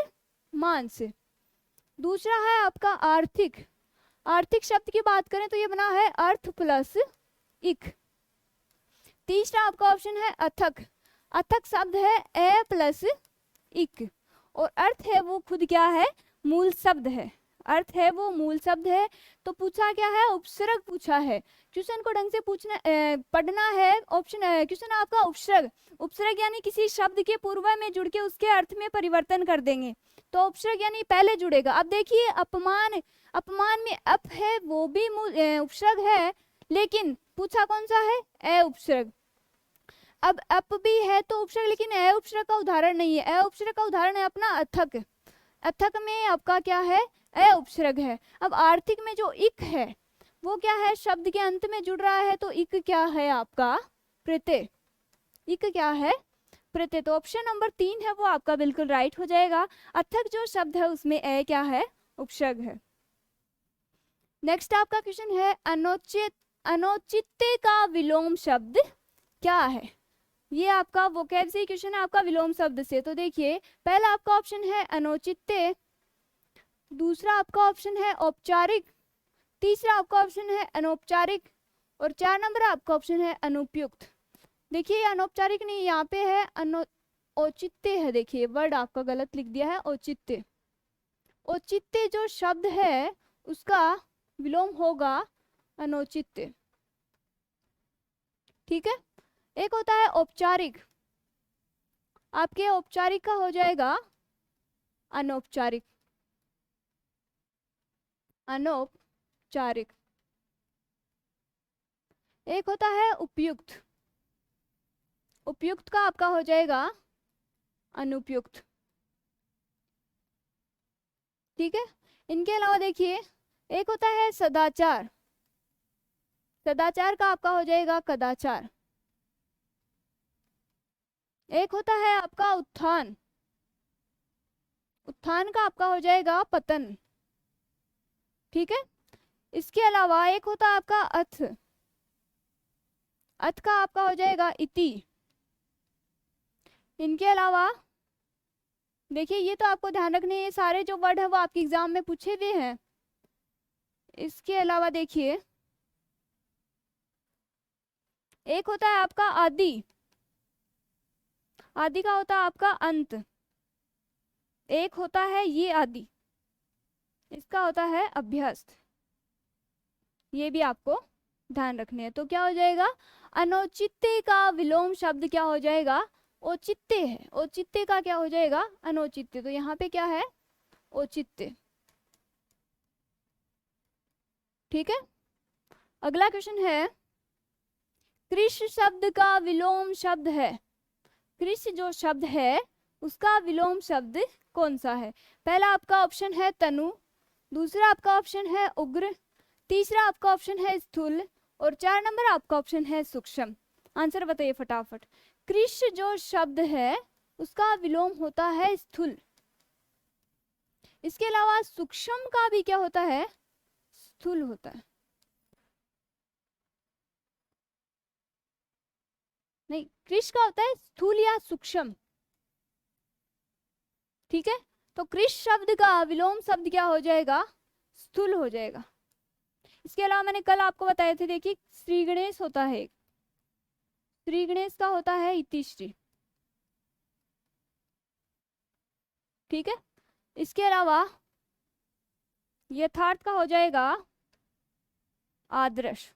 मान से। दूसरा है आपका आर्थिक। आर्थिक शब्द की बात करें तो ये बना है अर्थ प्लस इक। तीसरा आपका ऑप्शन है अथक। अथक शब्द है ए प्लस इक और अर्थ है वो खुद क्या है? मूल शब्द है। अर्थ है वो मूल शब्द है। तो पूछा क्या है? उपसर्ग पूछा है। क्वेश्चन को ढंग से पूछना पढ़ना है। ऑप्शन क्वेश्चन आपका उपसर्ग। उपसर्ग यानी किसी शब्द के पूर्व में जुड़ के उसके अर्थ में परिवर्तन कर देंगे। तो उपसर्ग यानी पहले जुड़ेगा। अब देखिए अपमान, अपमान में अप है वो भी उपसर्ग है, लेकिन पूछा कौन सा है? ए उपसर्ग। अब अप भी है तो उपसर्ग, लेकिन ए उपसर्ग का उदाहरण नहीं है। ए उपसर्ग का उदाहरण है अपना अथक। अथक में आपका क्या है? ए उपसर्ग है। अब आर्थिक में जो इक है वो क्या है? शब्द के अंत में जुड़ रहा है तो इक क्या है आपका? प्रत्यय। इक क्या है? प्रत्यय। तो ऑप्शन नंबर 3 है वो आपका बिल्कुल राइट हो जाएगा। अथक जो शब्द है उसमें ए क्या है? उपसर्ग है। नेक्स्ट आपका क्वेश्चन है अनौचित, अनौचित्य का विलोम शब्द क्या है? ये आपका वोकैब से क्वेश्चन है आपका विलोम शब्द से। तो देखिए, पहला आपका ऑप्शन है अनौचित्य, दूसरा आपका ऑप्शन है औपचारिक, तीसरा आपका ऑप्शन है अनौपचारिक और 4 नंबर आपका ऑप्शन है अनुपयुक्त। देखिए अनौपचारिक नहीं, यहाँ पे है औचित्य है। देखिए वर्ड आपका गलत लिख दिया है, औचित्य। औचित्य जो शब्द है उसका विलोम होगा अनौचित्य। ठीक है। एक होता है औपचारिक, आपके औपचारिक का हो जाएगा अनौपचारिक। अनौपचारिक। एक होता है उपयुक्त, उपयुक्त का आपका हो जाएगा अनुपयुक्त। ठीक है। इनके अलावा देखिए, एक होता है सदाचार, सदाचार का आपका हो जाएगा कदाचार। एक होता है आपका उत्थान, उत्थान का आपका हो जाएगा पतन। ठीक है। इसके अलावा एक होता है आपका अथ, अथ का आपका हो जाएगा इति। इनके अलावा देखिए, ये तो आपको ध्यान रखने, ये सारे जो वर्ड है वो आपके एग्जाम में पूछे हुए हैं। इसके अलावा देखिए, एक होता है आपका आदि, आदि का होता है आपका अंत। एक होता है ये आदि, इसका होता है अभ्यस्त। ये भी आपको ध्यान रखने हैं। तो क्या हो जाएगा? अनौचित्य का विलोम शब्द क्या हो जाएगा? औचित्य है। औचित्य का क्या हो जाएगा? अनौचित्य। तो यहाँ पे क्या है? औचित्य। ठीक है। अगला क्वेश्चन है कृष शब्द का विलोम शब्द है। कृष जो शब्द है उसका विलोम शब्द कौन सा है? पहला आपका ऑप्शन है तनु, दूसरा आपका ऑप्शन है उग्र, तीसरा आपका ऑप्शन है स्थूल और 4 नंबर आपका ऑप्शन है सूक्ष्म। आंसर बताइए फटाफट। कृष जो शब्द है उसका विलोम होता है स्थूल। इसके अलावा सूक्ष्म का भी क्या होता है? स्थूल होता है। नहीं, कृष का होता है स्थूल या सूक्ष्म। ठीक है। तो कृष शब्द का विलोम शब्द क्या हो जाएगा? स्थूल हो जाएगा। इसके अलावा मैंने कल आपको बताए थे, देखिए श्री गणेश होता है, श्री गणेश का होता है इतिश्री। ठीक है। इसके अलावा यथार्थ का हो जाएगा आदर्श।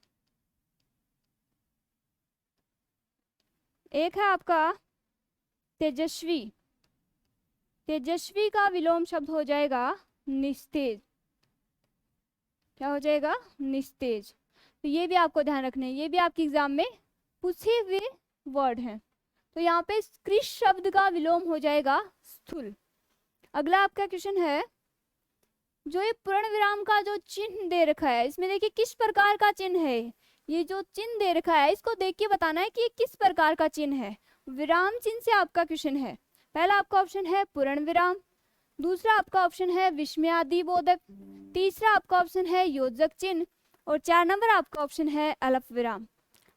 एक है आपका तेजस्वी, तेजस्वी का विलोम शब्द हो जाएगा निस्तेज। क्या हो जाएगा? निस्तेज। तो ये भी आपको ध्यान रखना है, ये भी आपके एग्जाम में पूछे हुए वर्ड हैं। तो यहाँ पे कृष शब्द का विलोम हो जाएगा स्थूल। अगला आपका क्वेश्चन है, जो ये पूर्ण विराम का जो चिन्ह दे रखा है, इसमें देखिए किस प्रकार का चिन्ह है। ये जो चिन्ह दे रखा है इसको देख के बताना है कि ये किस प्रकार का चिन्ह है। विराम चिन्ह से आपका क्वेश्चन है। पहला आपका ऑप्शन है पूर्ण विराम, दूसरा आपका ऑप्शन है विस्मयादि बोधक, तीसरा आपका ऑप्शन है योजक चिन्ह, और 4 नंबर आपका ऑप्शन है अल्प विराम।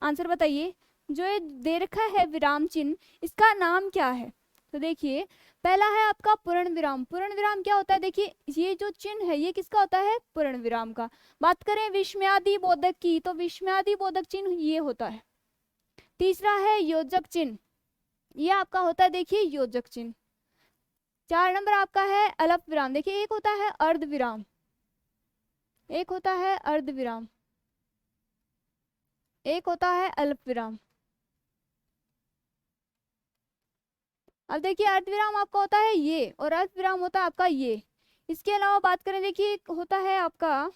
आंसर बताइए, जो ये दे रखा है विराम चिन्ह, इसका नाम क्या है। तो देखिए पहला है आपका पूर्ण विराम। पूर्ण विराम क्या होता है, देखिए ये जो चिन्ह है ये किसका होता है, पूर्ण विराम का। बात करें विस्मयादि बोधक की, तो विस्मयादि बोधक चिन्ह ये होता है। तीसरा है योजक चिन्ह, ये आपका होता है देखिए योजक चिन्ह। 4 नंबर आपका है अल्प विराम। देखिए एक होता है अर्ध विराम, एक होता है अर्ध विराम, एक होता है अल्प विराम। अब देखिए अर्ध विराम आपका होता है ये, और अल्प विराम होता है आपका ये। इसके अलावा बात करें, देखिए होता है आपका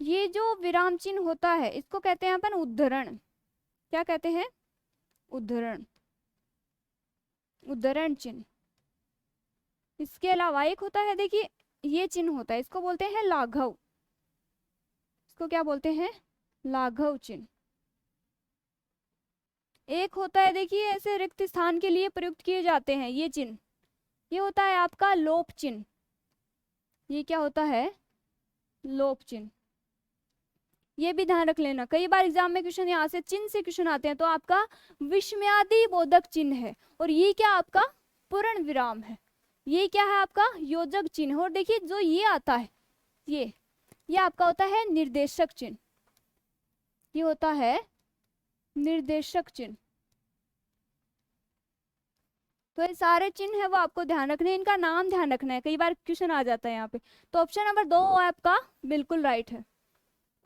ये जो विराम चिन्ह होता है इसको कहते हैं अपन उद्धरण। क्या कहते हैं, उद्धरण, उद्धरण चिन्ह। इसके अलावा एक होता है देखिए ये चिन्ह होता है, इसको बोलते हैं लाघव। इसको क्या बोलते हैं, लाघव चिन्ह। एक होता है देखिए ऐसे रिक्त स्थान के लिए प्रयुक्त किए जाते हैं ये चिन्ह, ये होता है आपका लोप चिन्ह। ये क्या होता है, लोप चिन्ह। ये भी ध्यान रख लेना, कई बार एग्जाम में क्वेश्चन यहाँ से चिन्ह से क्वेश्चन आते हैं। तो आपका विस्मयादि बोधक चिन्ह है, और ये क्या आपका पूर्ण विराम है। ये क्या है आपका योजक चिन्ह। और देखिए जो ये आता है ये आपका होता है निर्देशक चिन्ह। ये होता है निर्देशक चिन्ह। तो ये सारे चिन्ह है वो आपको ध्यान रखने हैं, इनका नाम ध्यान रखना है, कई बार क्वेश्चन आ जाता है यहाँ पे। तो ऑप्शन नंबर 2 आपका बिल्कुल राइट है।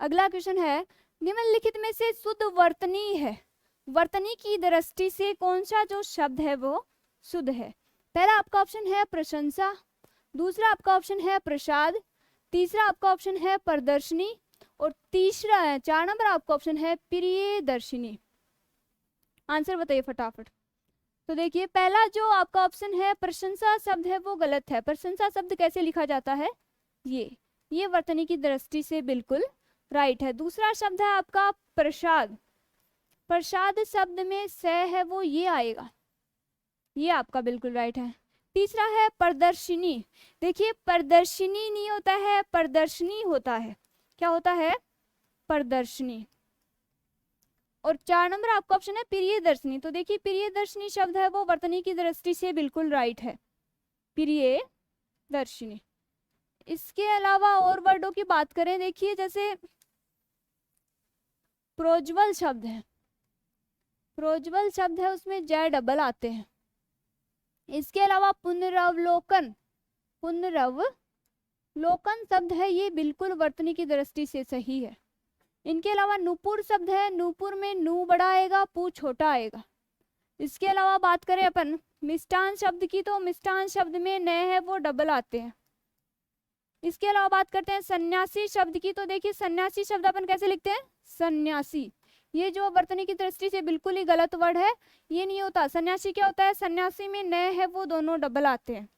अगला क्वेश्चन है, निम्नलिखित में से शुद्ध वर्तनी है, वर्तनी की दृष्टि से कौन सा जो शब्द है वो शुद्ध है। पहला आपका ऑप्शन है प्रशंसा, दूसरा आपका ऑप्शन है प्रसाद, तीसरा आपका ऑप्शन है प्रदर्शनी, और तीसरा है 4 नंबर आपका ऑप्शन है प्रियदर्शिनी। आंसर बताइए फटाफट। तो देखिए पहला जो आपका ऑप्शन है प्रशंसा शब्द है वो गलत है। प्रशंसा शब्द कैसे लिखा जाता है, ये वर्तनी की दृष्टि से बिल्कुल राइट है। दूसरा शब्द है आपका प्रसाद, प्रसाद शब्द में स है वो ये आएगा, ये आपका बिल्कुल राइट है। तीसरा है प्रदर्शिनी, देखिए प्रदर्शिनी नहीं होता है, प्रदर्शनी होता है। क्या होता है, प्रदर्शनी। और 4 नंबर आपका ऑप्शन है प्रियदर्शनी। तो देखिए प्रियदर्शनी शब्द है वो वर्तनी की दृष्टि से बिल्कुल राइट है, प्रियदर्शिनी। इसके अलावा और वर्डों की बात करें, देखिए जैसे प्रोज्वल शब्द है, प्रोज्वल शब्द है उसमें जय डबल आते हैं। इसके अलावा पुनरवलोकन, पुनरवलोकन शब्द है ये बिल्कुल वर्तनी की दृष्टि से सही है। इनके अलावा नुपुर शब्द है, नुपुर में नू बड़ा आएगा पू छोटा आएगा। इसके अलावा बात करें अपन मिष्टान शब्द की, तो मिष्टान शब्द में न है वो डबल आते हैं। इसके अलावा बात करते हैं सन्यासी शब्द की, तो देखिए सन्यासी शब्द अपन कैसे लिखते हैं, सन्यासी। ये जो वर्तनी की दृष्टि से बिल्कुल ही गलत वर्ड है, ये नहीं होता। सन्यासी क्या होता है, सन्यासी में न है वो दोनों डबल आते हैं।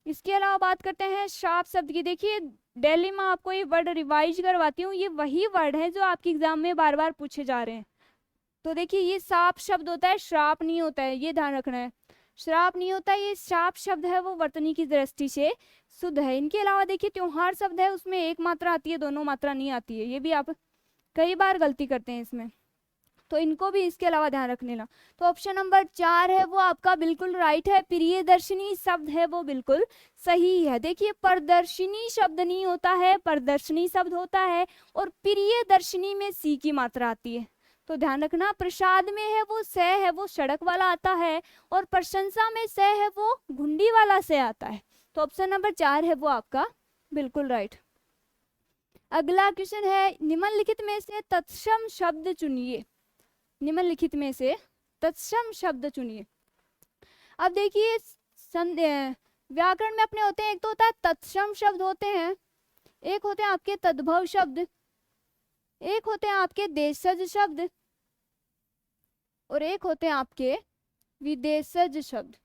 इसके अलावा बात करते हैं श्राप शब्द की। देखिए डेली में आपको ये वर्ड रिवाइज करवाती हूँ, ये वही वर्ड है जो आपके एग्जाम में बार बार पूछे जा रहे हैं। तो देखिए ये साप शब्द होता है, श्राप नहीं होता है, ये ध्यान रखना है। श्राप नहीं होता, ये श्राप शब्द है वो वर्तनी की दृष्टि से शुद्ध है। इनके अलावा देखिए त्योहार शब्द है, उसमें एक मात्रा आती है, दोनों मात्रा नहीं आती है। ये भी आप कई बार गलती करते हैं इसमें, तो इनको भी इसके अलावा ध्यान रख लेना। तो ऑप्शन नंबर 4 है वो आपका बिल्कुल राइट है, प्रियदर्शिनी शब्द है वो बिल्कुल सही है। देखिए प्रदर्शिनी शब्द नहीं होता है, प्रदर्शनी शब्द होता है, और प्रियदर्शिनी में सी की मात्रा आती है। तो ध्यान रखना, प्रसाद में है वो स है वो सड़क वाला आता है, और प्रशंसा में स है वो घुंडी वाला से आता है। तो ऑप्शन नंबर 4 है वो आपका बिल्कुल राइट। अगला क्वेश्चन है, निम्नलिखित में से तत्सम शब्द चुनिए, निम्नलिखित में से तत्सम शब्द चुनिए। अब देखिए व्याकरण में अपने होते हैं, एक तो होता है तत्सम शब्द होते हैं, एक होते हैं आपके तद्भव शब्द, एक होते हैं आपके देशज शब्द, और एक होते हैं आपके विदेशज शब्द।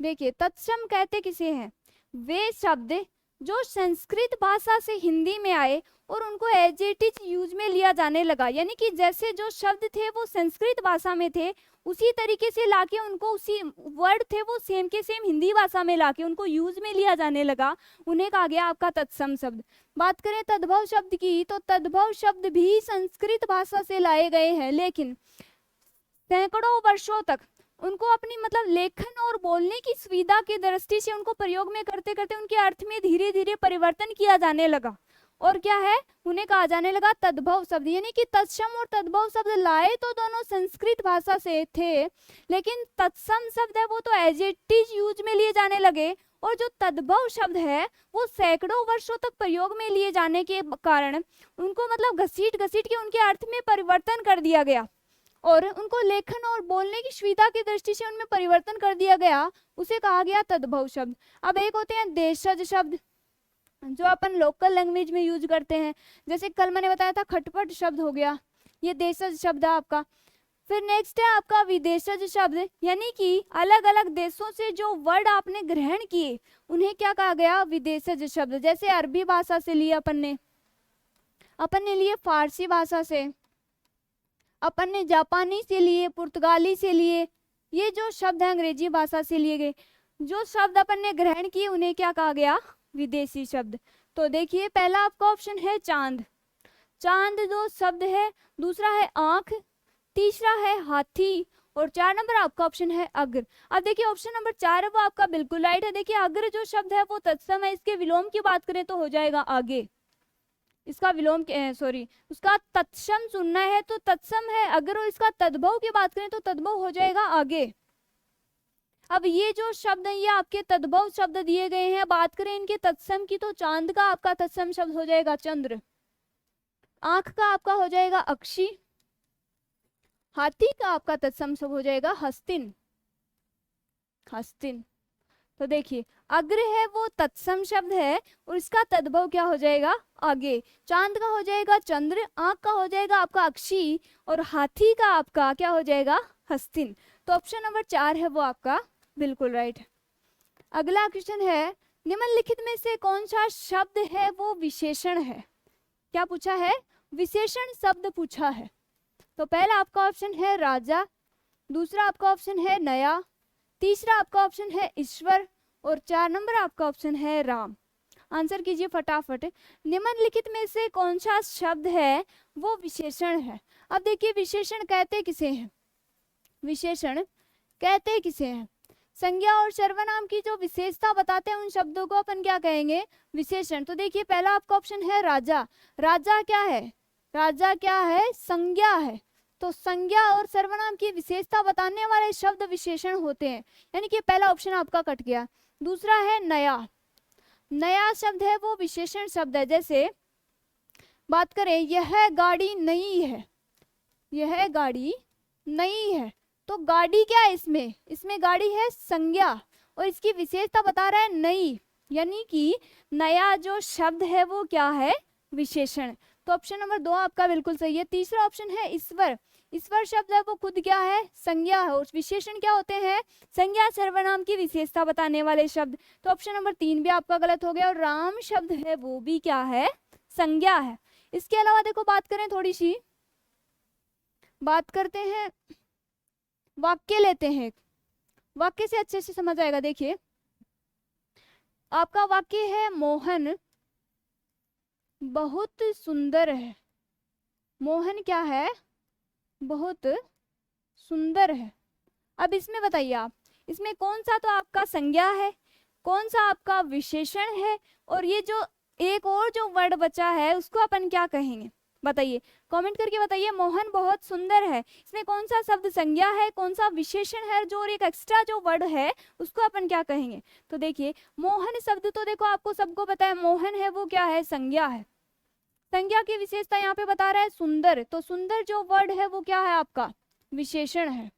देखिए तत्सम कहते किसे हैं? वे शब्द जो संस्कृत भाषा से हिंदी में आए और उनको एज इट इज यूज में लिया जाने लगा, यानी कि जैसे जो शब्द थे वो संस्कृत भाषा में थे, उसी तरीके से लाके उनको, उसी वर्ड थे वो सेम के सेम हिंदी भाषा में लाके उनको यूज में लिया जाने लगा, उन्हें कहा गया आपका तत्सम शब्द। बात करें तद्भव शब्द की, तो तद्भव शब्द भी संस्कृत भाषा से लाए गए हैं, लेकिन सैकड़ों वर्षों तक उनको अपनी मतलब लेखन और बोलने की सुविधा की दृष्टि से उनको प्रयोग में करते करते उनके अर्थ में धीरे धीरे परिवर्तन किया जाने लगा, और क्या है, उन्हें कहा जाने लगा तद्भव शब्द। यानी कि तत्सम और तद्भव शब्द लाए तो दोनों संस्कृत भाषा से थे, लेकिन तत्सम शब्द है वो तो एज इट इज यूज में लिए जाने लगे, और जो तद्भव शब्द है वो सैकड़ों वर्षों तक प्रयोग में लिए जाने के कारण उनको मतलब घसीट घसीट के उनके अर्थ में परिवर्तन कर दिया गया, और उनको लेखन और बोलने की सुविधा की दृष्टि से उनमें परिवर्तन कर दिया गया, उसे कहा गया तद्भव शब्द। अब एक होते हैं देशज शब्द, जो अपन लोकल लैंग्वेज में यूज करते हैं, जैसे कल मैंने बताया था खटपट शब्द हो गया, ये देशज शब्द है आपका। फिर नेक्स्ट है आपका विदेशज शब्द, यानी कि अलग अलग देशों से जो वर्ड आपने ग्रहण किए उन्हें क्या कहा गया? विदेशज शब्द। जैसे अरबी भाषा से लिए अपन ने लिए फारसी भाषा से, अपन ने जापानी से लिए, पुर्तगाली से लिए, ये जो शब्द है अंग्रेजी भाषा से लिए गए, जो शब्द अपन ने ग्रहण किए उन्हें क्या कहा गया? विदेशी शब्द। तो देखिए पहला आपका ऑप्शन है चांद, चांद जो शब्द है, दूसरा है आंख, तीसरा है हाथी, और 4 नंबर आपका ऑप्शन है अग्र। अब देखिए ऑप्शन नंबर 4 है वो आपका बिल्कुल राइट है। देखिए अग्र जो शब्द है वो तत्सम है, इसके विलोम की बात करें तो हो जाएगा आगे, इसका विलोम सॉरी उसका तत्सम सुनना है तो तत्सम है, अगर इसका तद्भव की बात करें तो तद्भव हो जाएगा आगे। अब ये जो शब्द है ये आपके तद्भव शब्द दिए गए हैं, बात करें इनके तत्सम की तो चांद का आपका तत्सम शब्द हो जाएगा चंद्र, आंख का आपका हो जाएगा अक्षी, हाथी का आपका तत्सम शब्द हो जाएगा हस्तिन, हस्तिन। तो देखिए अग्र है वो तत्सम शब्द है और इसका तद्भव क्या हो जाएगा आगे, चांद का हो जाएगा चंद्र, आंख का हो जाएगा आपका अक्षी, और हाथी का आपका क्या हो जाएगा हस्तिन। तो ऑप्शन नंबर 4 है वो आपका बिल्कुल राइट है। अगला क्वेश्चन है निम्नलिखित में से कौन सा शब्द है वो विशेषण है? क्या पूछा है? विशेषण शब्द पूछा है। तो पहला आपका ऑप्शन है राजा, दूसरा आपका ऑप्शन है नया, तीसरा आपका ऑप्शन है ईश्वर, और 4 नंबर आपका ऑप्शन है राम। आंसर कीजिए फटाफट। निम्नलिखित में से कौन सा शब्द है वो विशेषण है? अब देखिए विशेषण कहते किसे हैं? विशेषण कहते किसे हैं? संज्ञा और सर्वनाम की जो विशेषता बताते हैं उन शब्दों को अपन क्या कहेंगे? विशेषण। तो देखिए पहला आपका ऑप्शन है राजा, राजा क्या है? राजा क्या है? संज्ञा है। तो संज्ञा और सर्वनाम की विशेषता बताने वाले शब्द विशेषण होते हैं, यानी कि पहला ऑप्शन आपका कट गया। दूसरा है नया, नया शब्द है वो विशेषण शब्द है। जैसे बात करें यह गाड़ी नई है, यह गाड़ी नई है, तो गाड़ी क्या है इसमें? इसमें गाड़ी है संज्ञा और इसकी विशेषता बता रहा है नई, यानी कि नया जो शब्द है वो क्या है? विशेषण। तो ऑप्शन नंबर 2 आपका बिल्कुल सही है। तीसरा ऑप्शन है ईश्वर, ईश्वर शब्द है वो खुद क्या है? संज्ञा है, और विशेषण क्या होते हैं? संज्ञा सर्वनाम की विशेषता बताने वाले शब्द। तो ऑप्शन नंबर 3 भी आपका गलत हो गया, और राम शब्द है वो भी क्या है? संज्ञा है। इसके अलावा देखो बात करें, थोड़ी सी बात करते हैं, वाक्य लेते हैं, वाक्य से अच्छे से समझ आएगा। देखिए आपका वाक्य है मोहन बहुत सुंदर है, मोहन क्या है? बहुत सुंदर है। अब इसमें बताइए आप, इसमें कौन सा तो आपका संज्ञा है, कौन सा आपका विशेषण है, और ये जो एक और जो वर्ड बचा है उसको अपन क्या कहेंगे? बताइए, कमेंट करके बताइए। मोहन बहुत सुंदर है, इसमें कौन सा शब्द संज्ञा है, कौन सा विशेषण है, जो और एक एक्स्ट्रा जो वर्ड है उसको अपन क्या कहेंगे? तो देखिए मोहन शब्द तो देखो आपको सबको पता है, मोहन है वो क्या है? संज्ञा है। संज्ञा की विशेषता यहाँ पे बता रहा है सुंदर, तो सुंदर जो वर्ड है वो क्या है? आपका विशेषण है।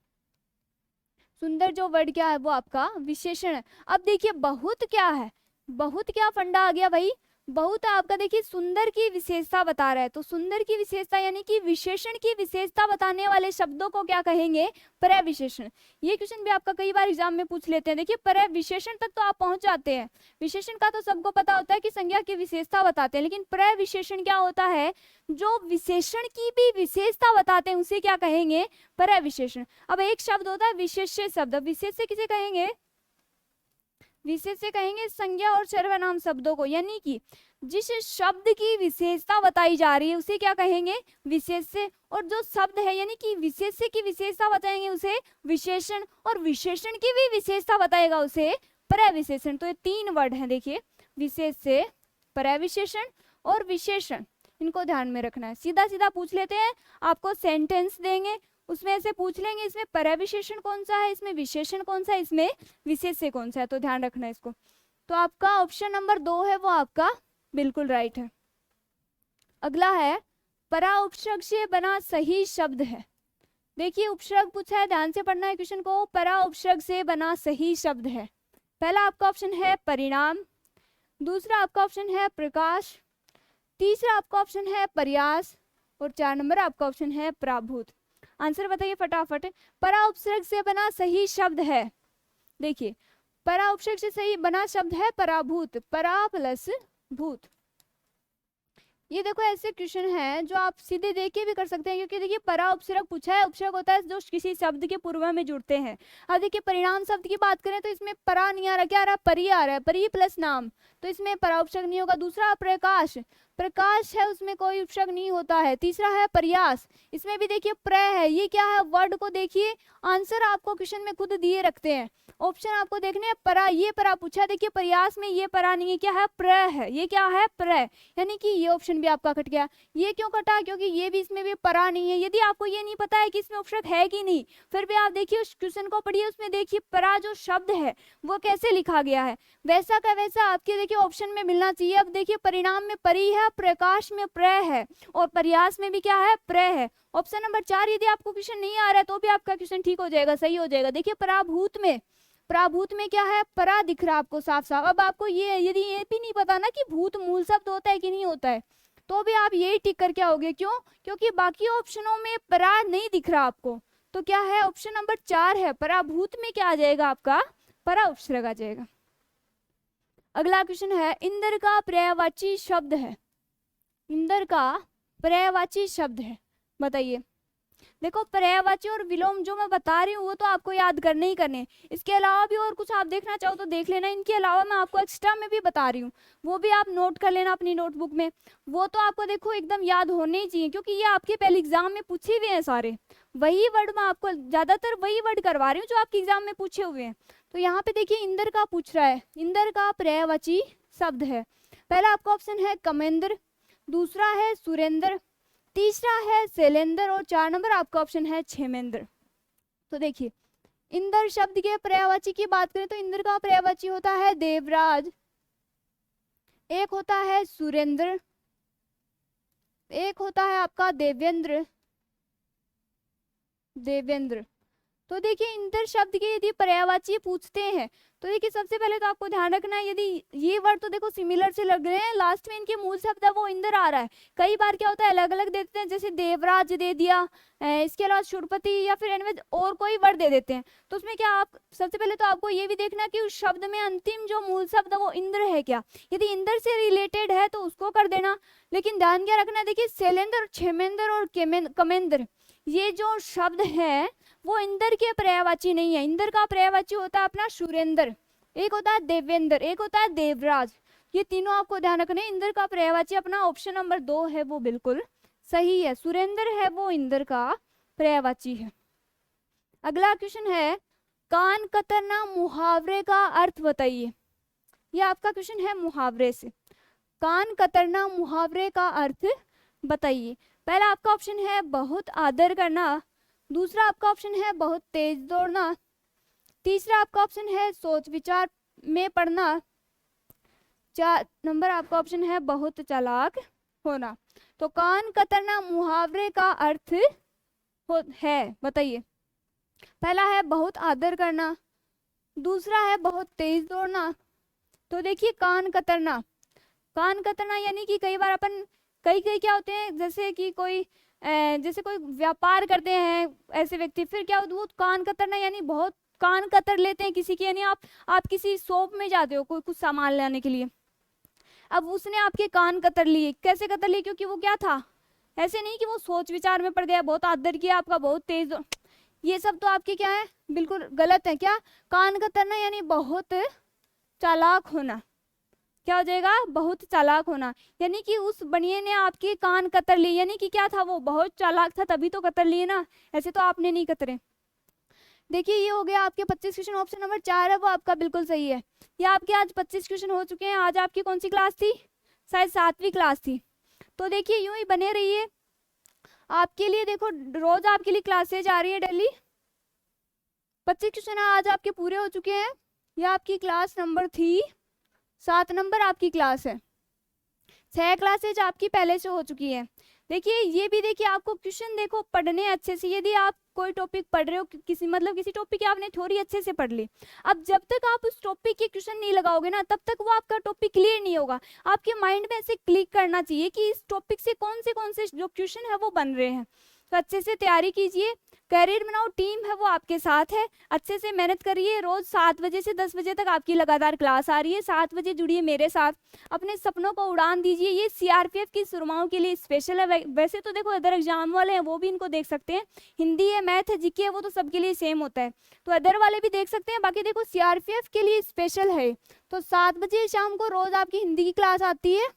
सुंदर जो वर्ड क्या है? वो आपका विशेषण है। अब देखिए बहुत क्या है? बहुत क्या फंडा आ गया भाई? बहुत आपका देखिए सुंदर की विशेषता बता रहा है, तो सुंदर की विशेषता यानी कि विशेषण की विशेषता बताने वाले शब्दों को क्या कहेंगे? प्रविशेषण। ये क्वेश्चन भी आपका कई बार एग्जाम में पूछ लेते हैं। देखिए प्रविशेषण तक तो आप पहुंच जाते हैं, विशेषण का तो सबको पता होता है कि संज्ञा की विशेषता बताते हैं, लेकिन प्रविशेषण क्या होता है? जो विशेषण की भी विशेषता बताते हैं उसे क्या कहेंगे? प्रविशेषण। अब एक शब्द होता है विशेष्य शब्द, विशेष्य किसे कहेंगे? विशेष्य कहेंगे संज्ञा और सर्वनाम शब्दों को, यानी कि जिस शब्द की विशेषता बताई जा रही है उसे क्या कहेंगे? विशेष्य। और जो शब्द है यानी कि विशेष्य की विशेषता बताएंगे उसे विशेषण, और विशेषण की भी विशेषता बताएगा उसे प्रविशेषण। तो ये तीन वर्ड हैं देखिए, विशेष्य, प्रविशेषण और विशेषण, इनको ध्यान में रखना है। सीधा सीधा पूछ लेते हैं, आपको सेंटेंस देंगे उसमें से पूछ लेंगे इसमें प्रविशेषण कौन सा है, इसमें विशेषण कौन सा है, इसमें विशेष्य कौन सा है, तो ध्यान रखना है इसको। तो आपका ऑप्शन नंबर 2 है वो आपका बिल्कुल राइट है। अगला है परा उपसर्ग से बना सही शब्द है। देखिए उपसर्ग पूछा है, ध्यान से पढ़ना है क्वेश्चन को। परा उपसर्ग से बना सही शब्द है। पहला आपका ऑप्शन है परिणाम, दूसरा आपका ऑप्शन है प्रकाश, तीसरा आपका ऑप्शन है प्रयास, और 4 नंबर आपका ऑप्शन है प्राभूत। आंसर बताइए फटाफट। परा उपसर्ग से बना सही शब्द है, देखिए परा उपसर्ग से सही बना शब्द है पराभूत, परा प्लस भूत। ये देखो ऐसे क्वेश्चन है जो आप सीधे देख के भी कर सकते हैं, क्योंकि देखिए परा उपसर्ग पूछा है, उपसर्ग होता है जो किसी शब्द के पूर्व में जुड़ते हैं। अब देखिए परिणाम शब्द की बात करें तो इसमें परा नहीं आ रहा, क्या आ रहा है? परी आ रहा है, परी प्लस नाम, तो इसमें परा उपसर्ग नहीं होगा। दूसरा प्रकाश, प्रकाश है उसमें कोई उपसर्ग नहीं होता है। तीसरा है प्रयास, इसमें भी देखिए प्र है, ये क्या है? वर्ड को देखिए, आंसर आपको क्वेश्चन में खुद दिए रखते हैं, ऑप्शन आपको देखने हैं। परा, ये परा पूछा, देखिए प्रयास में ये परा नहीं है, क्या है? प्र है, ये क्या है? प्र, यानी कि ये ऑप्शन भी आपका कट गया। ये क्यों कटा? क्योंकि ये भी इसमें भी परा नहीं है। यदि आपको ये नहीं पता है कि इसमें उपसर्ग है कि नहीं, फिर भी आप देखिए उस क्वेश्चन को पढ़िए, उसमें देखिए परा जो शब्द है वो कैसे लिखा गया है, वैसा का वैसा आपके देखिए ऑप्शन में मिलना चाहिए। अब देखिए परिणाम में परी है, प्रकाश में प्र है, और प्रयास में भी क्या है? प्र है। ऑप्शन नंबर 4 यदि आपको क्वेश्चन नहीं आ रहा है तो भी आपका क्वेश्चन ठीक हो जाएगा, सही हो जाएगा। देखिए पराभूत में, पराभूत में क्या है? परा दिख रहा आपको साफ साफ। अब आपको ये यदि ये भी नहीं पता ना कि भूत मूल शब्द होता है कि नहीं होता है, तो भी आप यही टिक करके आओगे। क्यों? क्योंकि बाकी ऑप्शनों में परा नहीं दिख रहा आपको, तो क्या है? ऑप्शन नंबर 4 है, पराभूत में क्या आ जाएगा आपका? परा उपसर्ग आ जाएगा। अगला क्वेश्चन है इंद्र का पर्यायवाची शब्द है। इंद्र का पर्यायवाची शब्द है, बताइए। देखो पर्यायवाची और विलोम जो मैं बता रही हूँ वो तो आपको याद करने ही करने, इसके अलावा भी और कुछ आप देखना चाहो तो देख लेना। इनके अलावा मैं आपको एक्स्ट्रा में भी बता रही हूँ, वो भी आप नोट कर लेना अपनी नोटबुक में। वो तो आपको देखो एकदम याद होने ही चाहिए, क्योंकि ये आपके पहले एग्जाम में पूछे हुए हैं सारे। वही वर्ड मैं आपको ज्यादातर वही वर्ड करवा रही हूँ जो आपके एग्जाम में पूछे हुए हैं। तो यहाँ पे देखिए इंद्र का पूछ रहा है, इंद्र का पर्यायवाची शब्द है। पहला आपका ऑप्शन है कमेंद्र, दूसरा है सुरेंद्र, तीसरा है शैलेंद्र, और 4 नंबर आपका ऑप्शन है क्षेमेंद्र। तो देखिए इंद्र शब्द के पर्यायवाची की बात करें तो इंद्र का पर्यायवाची होता है देवराज, एक होता है सुरेंद्र, एक होता है आपका देवेंद्र, देवेंद्र। तो देखिए इंद्र शब्द के यदि पर्यायवाची पूछते हैं तो देखिए सबसे पहले तो आपको ध्यान रखना है, यदि ये वर्ड तो देखो सिमिलर से लग रहे हैं, लास्ट में इनके मूल शब्द है वो इंद्र आ रहा है। कई बार क्या होता है अलग अलग देते हैं, जैसे देवराज दे दिया, इसके अलावा शुरपति या फिर एनवेज और कोई वर्ड दे देते हैं। तो उसमें क्या आप सबसे पहले तो आपको ये भी देखना कि उस शब्द में अंतिम जो मूल शब्द है वो इंद्र है क्या। यदि इंद्र से रिलेटेड है तो उसको कर देना, लेकिन ध्यान क्या रखना है, देखिए शैलेंद्र, क्षेमेंद्र और कमेंद्र ये जो शब्द है वो इंद्र के पर्यायवाची नहीं है। इंद्र का पर्यायवाची होता है अपना सुरेंद्र, एक होता है देवेंद्र, एक होता है देवराज। ये तीनों आपको ध्यान रखने। इंद्र का पर्यायवाची अपना ऑप्शन नंबर 2 है वो बिल्कुल सही है, सुरेंद्र है वो इंद्र का पर्यायवाची है। अगला क्वेश्चन है कान कतरना मुहावरे का अर्थ बताइए। ये आपका क्वेश्चन है मुहावरे से, कान कतरना मुहावरे का अर्थ बताइए। पहला आपका ऑप्शन है बहुत आदर करना, दूसरा आपका ऑप्शन है बहुत तेज दौड़ना, तीसरा आपका ऑप्शन है सोच विचार में पढ़ना, 4 नंबर आपका ऑप्शन है बहुत चालाक होना। तो कान कतरना मुहावरे का अर्थ है, बताइए। पहला है बहुत आदर करना, दूसरा है बहुत तेज दौड़ना। तो देखिए कान कतरना, कान कतरना यानी कि कई बार अपन कई क्या होते हैं, जैसे कि कोई व्यापार करते हैं ऐसे व्यक्ति, फिर क्या होता है वो कान कतरना यानी बहुत कान कतर लेते हैं किसी की, यानी आप किसी शॉप में जाते हो कोई कुछ सामान लाने के लिए, अब उसने आपके कान कतर लिए। कैसे कतर लिए? क्योंकि वो क्या था, ऐसे नहीं कि वो सोच विचार में पड़ गया, बहुत आदर किया आपका, बहुत तेज, ये सब तो आपके क्या है, बिल्कुल गलत है। क्या? कान कतरना यानी बहुत चालाक होना। क्या हो जाएगा? बहुत चालाक होना। यानी कि उस बनिए ने आपके कान कतर लिए, यानी कि क्या था, वो बहुत चालाक था तभी तो कतर लिए ना, ऐसे तो आपने नहीं कतरे। देखिए ये हो गया आपके 25 क्वेश्चन। ऑप्शन नंबर 4 है वो आपका बिल्कुल सही है। ये आपके आज 25 क्वेश्चन हो चुके हैं। आज आपकी कौन सी क्लास थी? शायद 7वीं क्लास थी। तो देखिए यूं ही बने रहिए, आपके लिए देखो रोज आपके लिए क्लासेज आ रही है डेली। 25 क्वेश्चन आज आपके पूरे हो चुके हैं। ये आपकी क्लास नंबर थी, 7 नंबर आपकी क्लास है। 6 क्लासेज आपकी पहले से हो चुकी है। देखिए ये भी देखिए आपको क्वेश्चन देखो पढ़ने अच्छे से, यदि आप कोई टॉपिक पढ़ रहे हो किसी टॉपिक की आपने थ्योरी अच्छे से पढ़ ली, अब जब तक आप उस टॉपिक के क्वेश्चन नहीं लगाओगे ना, तब तक वो आपका टॉपिक क्लियर नहीं होगा। आपके माइंड में ऐसे क्लिक करना चाहिए कि इस टॉपिक से कौन से जो क्वेश्चन है वो बन रहे हैं। तो अच्छे से तैयारी कीजिए, कैरियर बनाओ, टीम है वो आपके साथ है, अच्छे से मेहनत करिए। रोज 7 बजे से 10 बजे तक आपकी लगातार क्लास आ रही है, 7 बजे जुड़िए मेरे साथ, अपने सपनों को उड़ान दीजिए। ये सीआरपीएफ की सुरमाओं के लिए स्पेशल है। वैसे तो देखो अदर एग्जाम वाले हैं वो भी इनको देख सकते हैं, हिंदी है, मैथ है, जीके है, वो तो सबके लिए सेम होता है, तो अदर वाले भी देख सकते हैं। बाकी देखो सीआरपीएफ के लिए स्पेशल है। तो 7 बजे शाम को रोज आपकी हिंदी की क्लास आती है,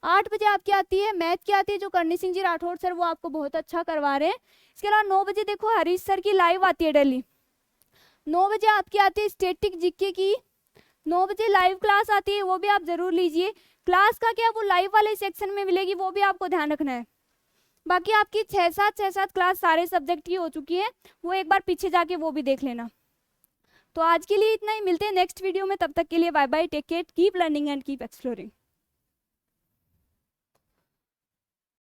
8 बजे आपकी आती है मैथ की आती है, जो करनी सिंह जी राठौड़ सर वो आपको बहुत अच्छा करवा रहे हैं। इसके अलावा 9 बजे देखो हरीश सर की लाइव आती है डेली। 9 बजे आपकी आती है स्टैटिक जीके की, 9 बजे लाइव क्लास आती है, वो भी आप जरूर लीजिए। क्लास का क्या वो लाइव वाले सेक्शन में मिलेगी, वो भी आपको ध्यान रखना है। बाकी आपकी 6-7 क्लास सारे सब्जेक्ट की हो चुकी है, वो एक बार पीछे जाके वो भी देख लेना। तो आज के लिए इतना ही, मिलते हैं नेक्स्ट वीडियो में, तब तक के लिए bye bye, take care, keep learning and keep exploring.